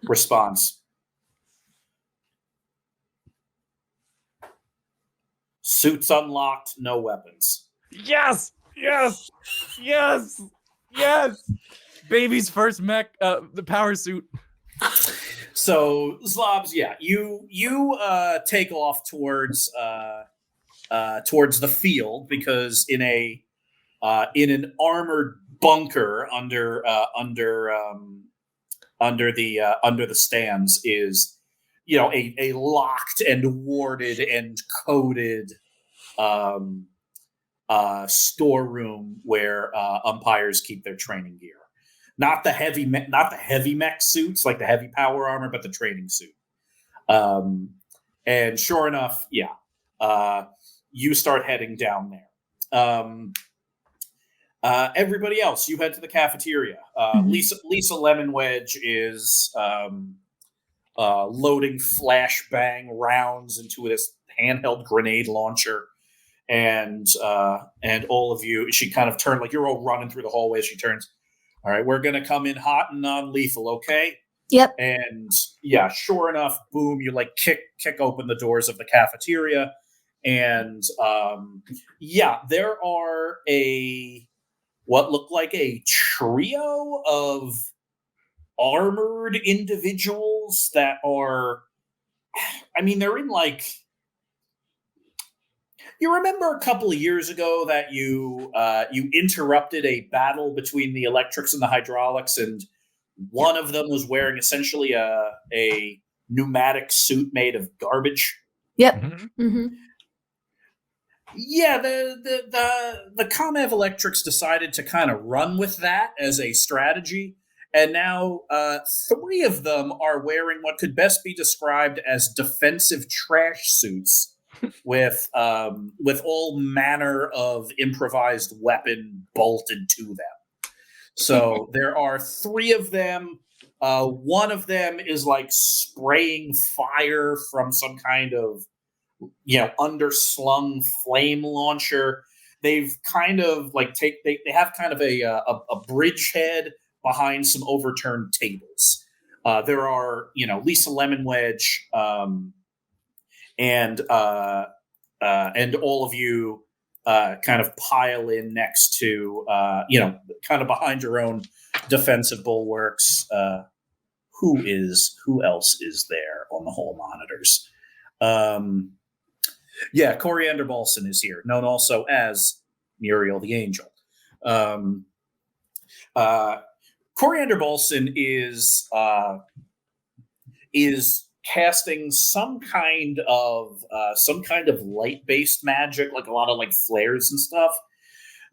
Response. Suits unlocked, no weapons. Yes! Baby's first mech, the power suit. So, Zlobs, you take off towards the field because in an armored bunker under the stands is a locked and warded and coded storeroom where umpires keep their training gear. Not the heavy mech suits, like the heavy power armor, but the training suit. And sure enough, you start heading down there. Everybody else, you head to the cafeteria. Lisa Lemon Wedge is loading flashbang rounds into this handheld grenade launcher. And all of you, she kind of turned, like you're all running through the hallway. She turns, all right, we're going to come in hot and non-lethal, okay? Yep. And sure enough, boom, you like kick open the doors of the cafeteria. And there are what look like a trio of armored individuals that are, they're in like, you remember a couple of years ago that you interrupted a battle between the electrics and the hydraulics, and one of them was wearing essentially a pneumatic suit made of garbage? Yep. Mm-hmm. Yeah, the ComEv Electrics decided to kind of run with that as a strategy, and now 3 of them are wearing what could best be described as defensive trash suits with all manner of improvised weapon bolted to them. So there are 3 of them. One of them is like spraying fire from some kind of underslung flame launcher. They've kind of like they have kind of a bridgehead behind some overturned tables. There are Lisa Lemon Wedge and all of you kind of pile in next to kind of behind your own defensive bulwarks. Who else is there on the hall monitors? Coriander Balson is here, known also as Muriel the Angel. Coriander Balson is casting some kind of light-based magic, like a lot of like flares and stuff.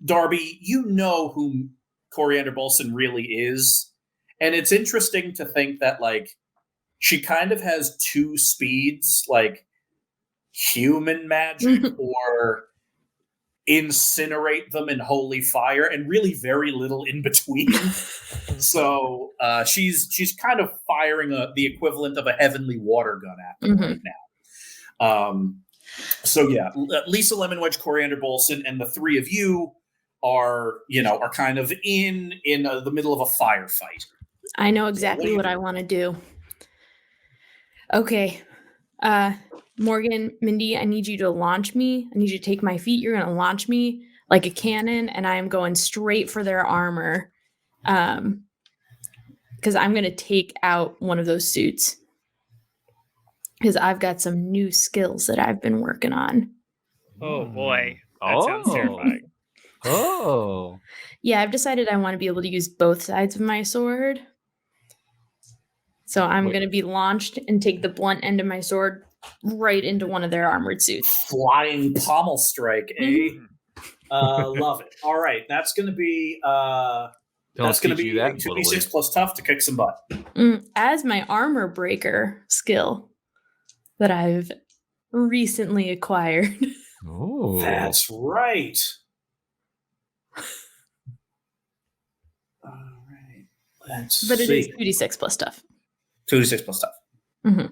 Darby, you know who Coriander Bolson really is, and it's interesting to think that like she kind of has two speeds, like human magic or incinerate them in holy fire, and really very little in between. So she's kind of firing the equivalent of a heavenly water gun at them right now. So yeah, Lisa Lemonwedge, Coriander Bolson, and the three of you are kind of in the middle of a firefight. I know exactly what I want to do. Okay. Morgan, Mindy, I need you to launch me. I need you to take my feet. You're going to launch me like a cannon, and I am going straight for their armor. Because I'm going to take out one of those suits. Because I've got some new skills that I've been working on. Oh, boy. That sounds terrifying. Oh. Yeah, I've decided I want to be able to use both sides of my sword. So I'm going to be launched and take the blunt end of my sword right into one of their armored suits. Flying pommel strike, eh? Love it. All right, that's going to be a 2d6 plus tough to kick some butt. As my armor breaker skill that I've recently acquired. Oh, that's right. All right, but it is 2d6 plus tough. 2d6 plus tough. Mm-hmm.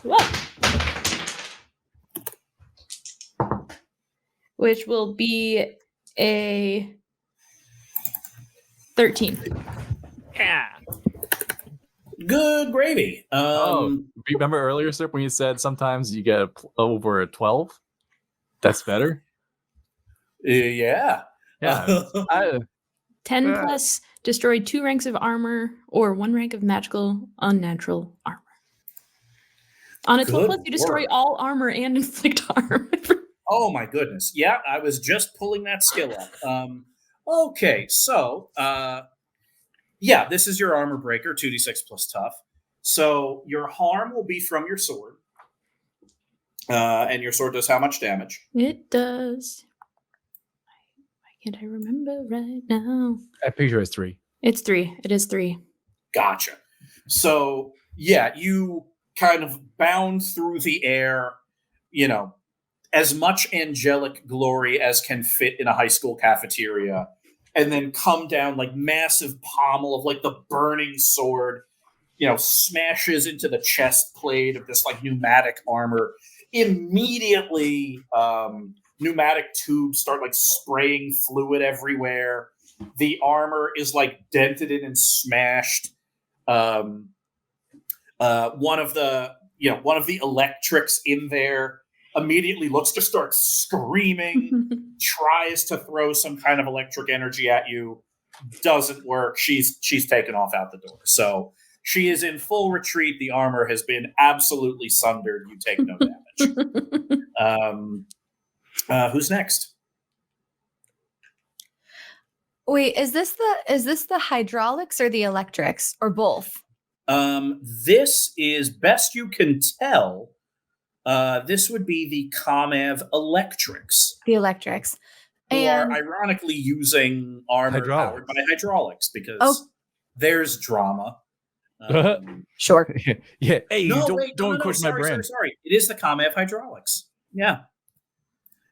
Whoa. Which will be a 13. Yeah. Good gravy. Remember earlier, Serp, when you said sometimes you get over a 12? That's better? Yeah. Yeah. 10 plus destroy 2 ranks of armor or 1 rank of magical unnatural armor. On a 12 plus, you destroy all armor and inflict harm. Oh my goodness. Yeah, I was just pulling that skill up. Okay, so this is your armor breaker, 2d6 plus tough. So your harm will be from your sword. And your sword does how much damage? It does. Why can't I remember right now? I picture it's 3. It's 3. It is 3. Gotcha. So, yeah, you kind of bound through the air, as much angelic glory as can fit in a high school cafeteria, and then come down like massive pommel of like the burning sword, smashes into the chest plate of this like pneumatic armor. Immediately, pneumatic tubes start like spraying fluid everywhere. The armor is like dented in and smashed. One of the electrics in there immediately looks to start screaming, tries to throw some kind of electric energy at you, doesn't work. She's taken off out the door. So she is in full retreat. The armor has been absolutely sundered. You take no damage. Who's next? Wait, is this the hydraulics or the electrics or both? This is, best you can tell, this would be the Comev electrics. The electrics. Who are ironically using armor powered by hydraulics because there's drama. Sure. Yeah. Hey, don't push my brand. Sorry. It is the Comev hydraulics. Yeah.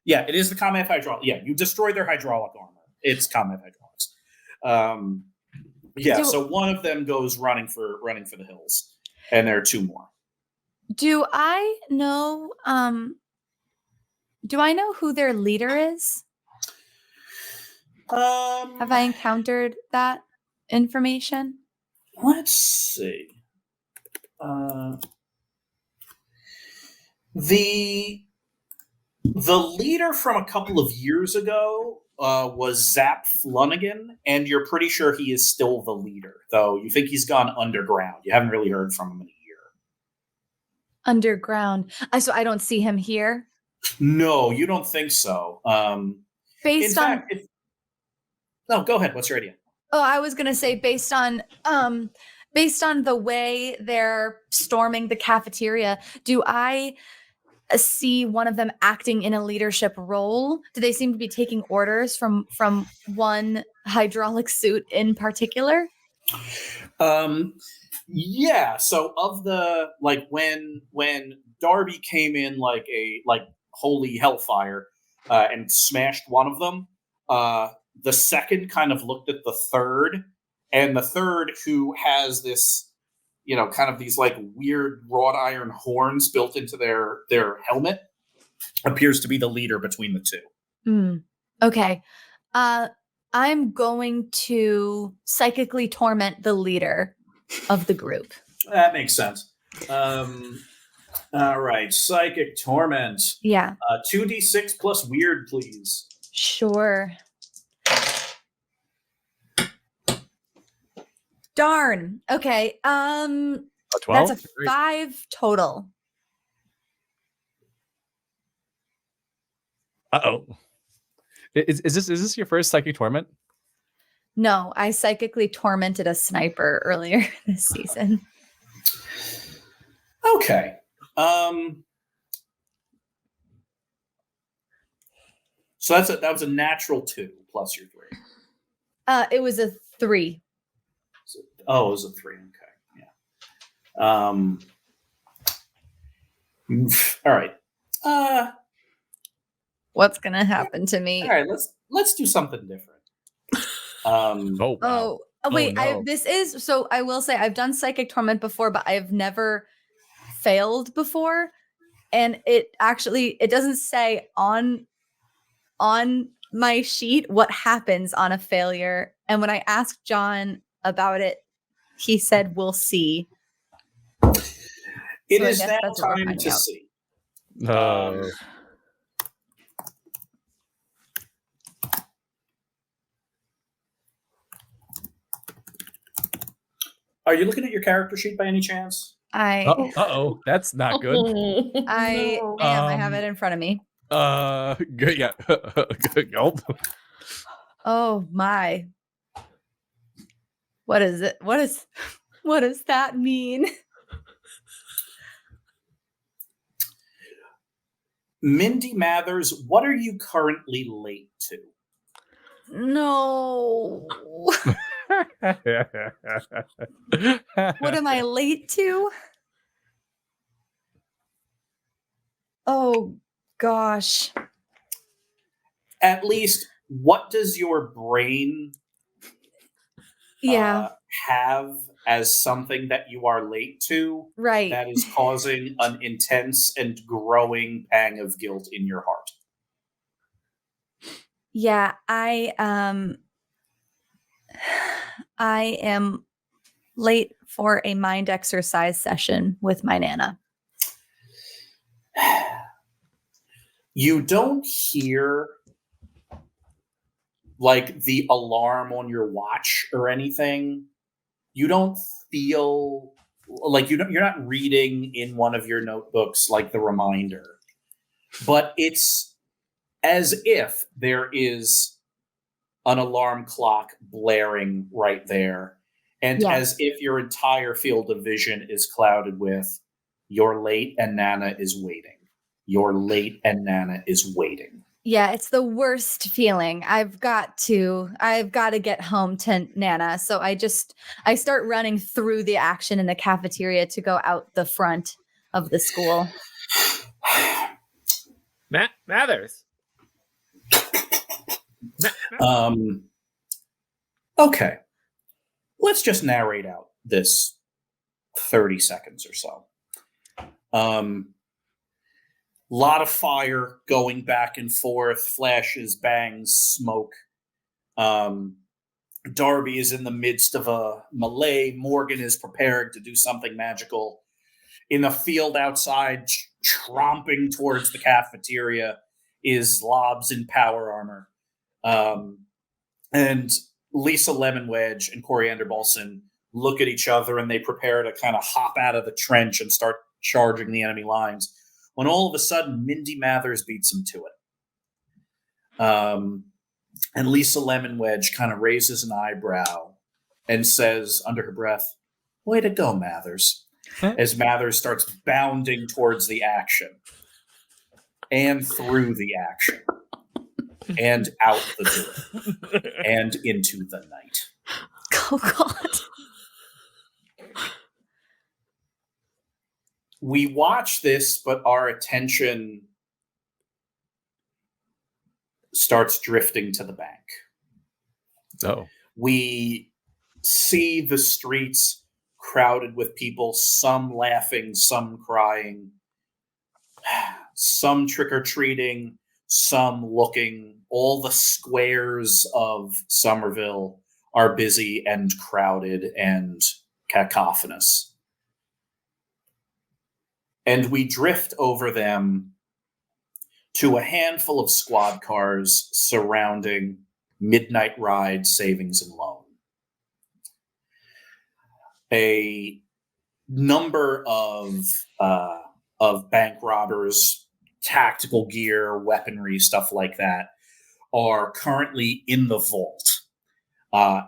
Yeah, it is the Comev hydraulics. Yeah, you destroyed their hydraulic armor. It's Comev hydraulics. So one of them goes running for the hills, and there are 2 more. Do I know who their leader is? Have I encountered that information? Let's see. The leader from a couple of years ago was Zap Flanagan, and you're pretty sure he is still the leader, though you think he's gone underground. You haven't really heard from him in a year. Underground. So I don't see him here? No, you don't think so. No, go ahead. What's your idea? Oh, I was going to say based on based on the way they're storming the cafeteria, do I see one of them acting in a leadership role? Do they seem to be taking orders from one hydraulic suit in particular? Yeah. So of the when Darby came in like holy hellfire and smashed one of them, the second kind of looked at the third, and the third, who has this, kind of these like weird wrought iron horns built into their helmet, appears to be the leader between the two. Okay. I'm going to psychically torment the leader of the group. That makes sense. All right, psychic torment. Yeah. 2d6 plus weird, please. Sure. Darn. Okay. A 12? That's a 5 total. Uh-oh. Is this your first psychic torment? No, I psychically tormented a sniper earlier this season. Okay. So that was a natural 2 plus your 3. It was a 3. It was a 3. Okay. Yeah. All right. What's gonna happen to me? All right. Let's do something different. Oh, wow. Wait. no. I will say I've done psychic torment before, but I've never failed before, and it doesn't say on my sheet what happens on a failure. And when I asked John about it, he said we'll see. It So I is guess now that's what we're time finding to out. see. No. Are you looking at your character sheet by any chance? Uh-oh. That's not good. I No. am. I have it in front of me. Good. Yeah. Good. Gulp. Oh my. What is it? What does that mean? Mindy Mathers, what are you currently late to? No. What am I late to? Oh gosh. At least, what does your brain Yeah, have as something that you are late to right. that is causing an intense and growing pang of guilt in your heart? Yeah, I am late for a mind exercise session with my Nana. You don't hear like the alarm on your watch or anything. You don't feel like you're not reading in one of your notebooks like the reminder, but it's as if there is an alarm clock blaring right there, and Yeah. as if your entire field of vision is clouded with "You're late and Nana is waiting. You're late and Nana is waiting." Yeah, it's the worst feeling. I've got to get home to Nana. So I start running through the action in the cafeteria to go out the front of the school. Mathers. Okay. Let's just narrate out this 30 seconds or so. Lot of fire going back and forth, flashes, bangs, smoke. Darby is in the midst of a melee. Morgan is preparing to do something magical. In the field outside, tromping towards the cafeteria, is Zlobs in power armor. And Lisa Lemon Wedge and Coriander Balson look at each other, and they prepare to kind of hop out of the trench and start charging the enemy lines, when all of a sudden Mindy Mathers beats them to it. And Lisa Lemon Wedge kind of raises an eyebrow and says under her breath, Way to go, Mathers. As Mathers starts bounding towards the action. And through the action. And out the door. And into the night. Oh, God. We watch this, but our attention starts drifting to the bank. Oh. We see the streets crowded with people, some laughing, some crying, some trick-or-treating, some looking. All the squares of Somerville are busy and crowded and cacophonous. And we drift over them to a handful of squad cars surrounding Midnight Ride Savings and Loan. A number of bank robbers, tactical gear, weaponry, stuff like that, are currently in the vault,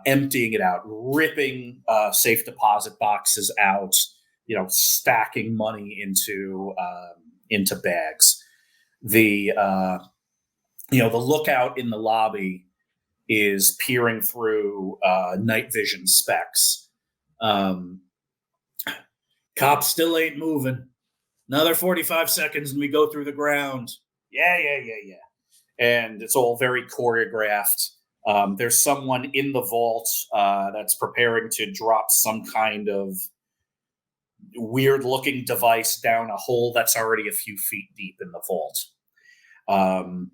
emptying it out, ripping safe deposit boxes out, stacking money into bags. The lookout in the lobby is peering through night vision specs. Cops still ain't moving. Another 45 seconds and we go through the ground. Yeah. And it's all very choreographed. There's someone in the vault that's preparing to drop some kind of weird-looking device down a hole that's already a few feet deep in the vault. And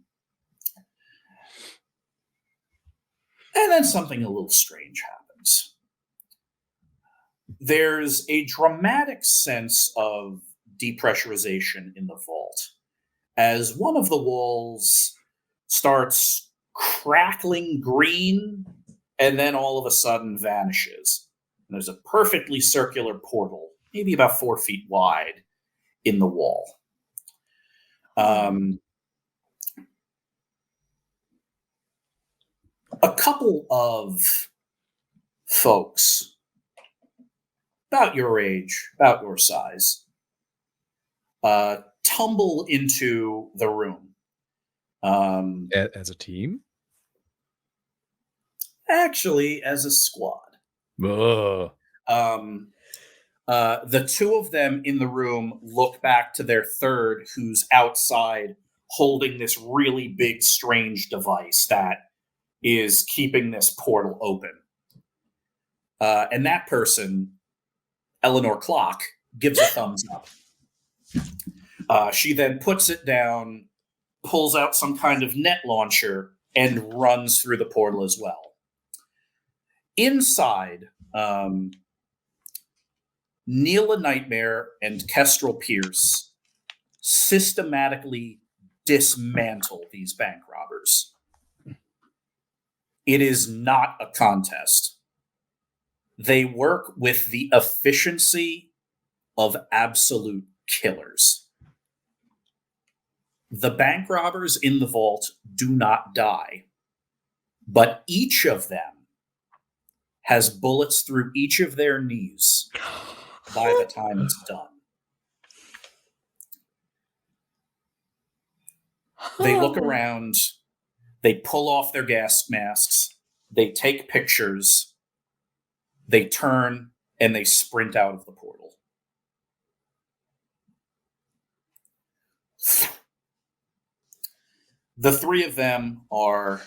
then something a little strange happens. There's a dramatic sense of depressurization in the vault as one of the walls starts crackling green and then all of a sudden vanishes. And there's a perfectly circular portal, maybe about 4 feet wide, in the wall. A couple of folks, about your age, about your size, tumble into the room. As a team? Actually, as a squad. Ugh. The two of them in the room look back to their third, who's outside holding this really big, strange device that is keeping this portal open. And that person, Eleanor Clock, gives a thumbs up. She then puts it down, pulls out some kind of net launcher, and runs through the portal as well. Inside, Neela Nightmare and Kestrel Pierce systematically dismantle these bank robbers. It is not a contest. They work with the efficiency of absolute killers. The bank robbers in the vault do not die, but each of them has bullets through each of their knees by the time it's done. They look around, they pull off their gas masks, they take pictures, they turn, and they sprint out of the portal. The three of them are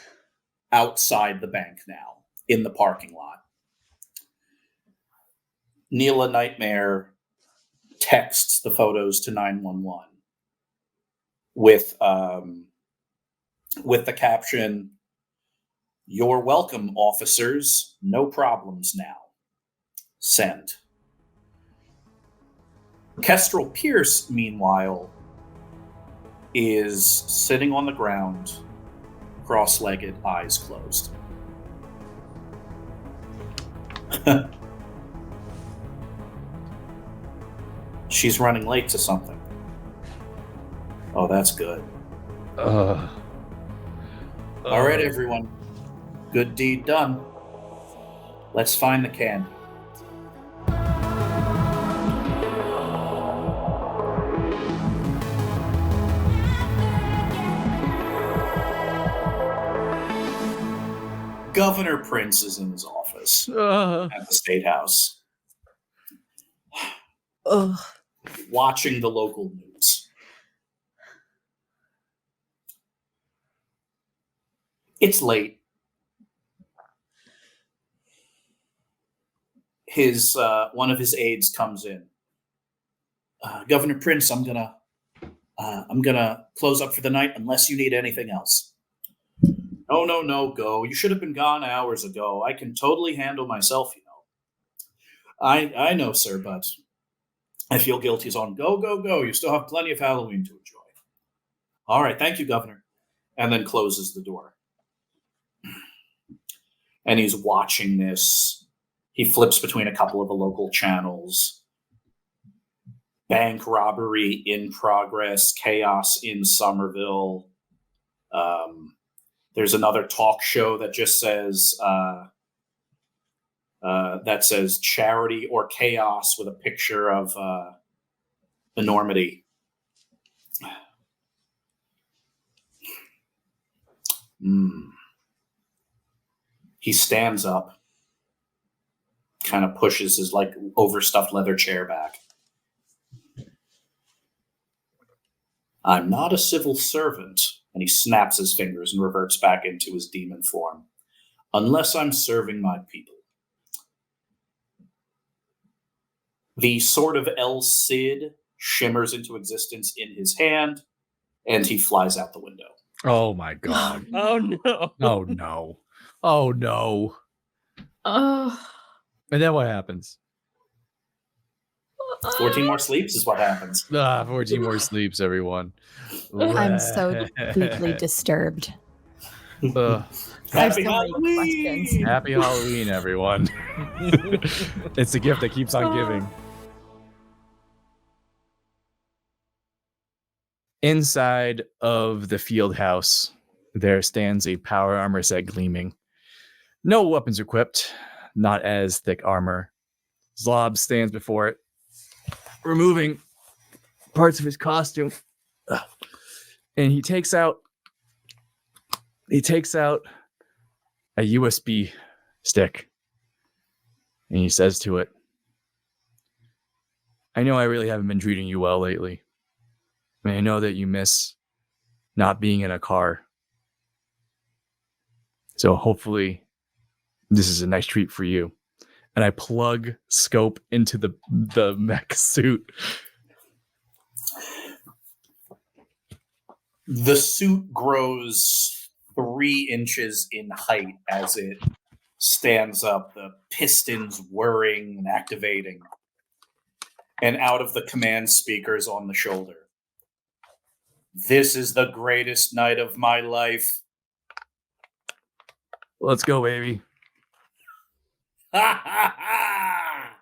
outside the bank now, in the parking lot. Neela Nightmare texts the photos to 911 with the caption, "You're welcome, officers. No problems now. Send." Kestrel Pierce, meanwhile, is sitting on the ground, cross-legged, eyes closed. She's running late to something. Oh, that's good. All right, everyone. Good deed done. Let's find the candy. Governor Prince is in his office Uh, at the State House, Ugh. watching the local news. It's late. His one of his aides comes in. Governor Prince, I'm gonna close up for the night unless you need anything else. No, go. You should have been gone hours ago. I can totally handle myself, you know. I know, sir, but I feel guilty as on. Go. You still have plenty of Halloween to enjoy. All right, thank you, Governor. And then closes the door. And he's watching this. He flips between a couple of the local channels. Bank robbery in progress, chaos in Somerville. There's another talk show that just says charity or chaos with a picture of Enormity. He stands up, kind of pushes his like overstuffed leather chair back. I'm not a civil servant, and he snaps his fingers and reverts back into his demon form, unless I'm serving my people. The sword of El Cid shimmers into existence in his hand, and he flies out the window. oh my god. Oh no. Oh no. Oh no. Oh. And then what happens? 14 more sleeps is what happens. 14 more sleeps, everyone. I'm so deeply disturbed. Ugh. I have Happy so many Halloween! questions. Happy Halloween, everyone. It's the gift that keeps on giving. Inside of the field house, there stands a power armor set gleaming. No weapons equipped, not as thick armor. Zlobs stands before it, removing parts of his costume. And he takes out a USB stick. And he says to it, I know I really haven't been treating you well lately. And I know that you miss not being in a car. So hopefully this is a nice treat for you. And I plug scope into the mech suit. The suit grows 3 inches in height as it stands up, the pistons whirring and activating. And out of the command speakers on the shoulder, this is the greatest night of my life. Let's go, baby. Ha ha ha!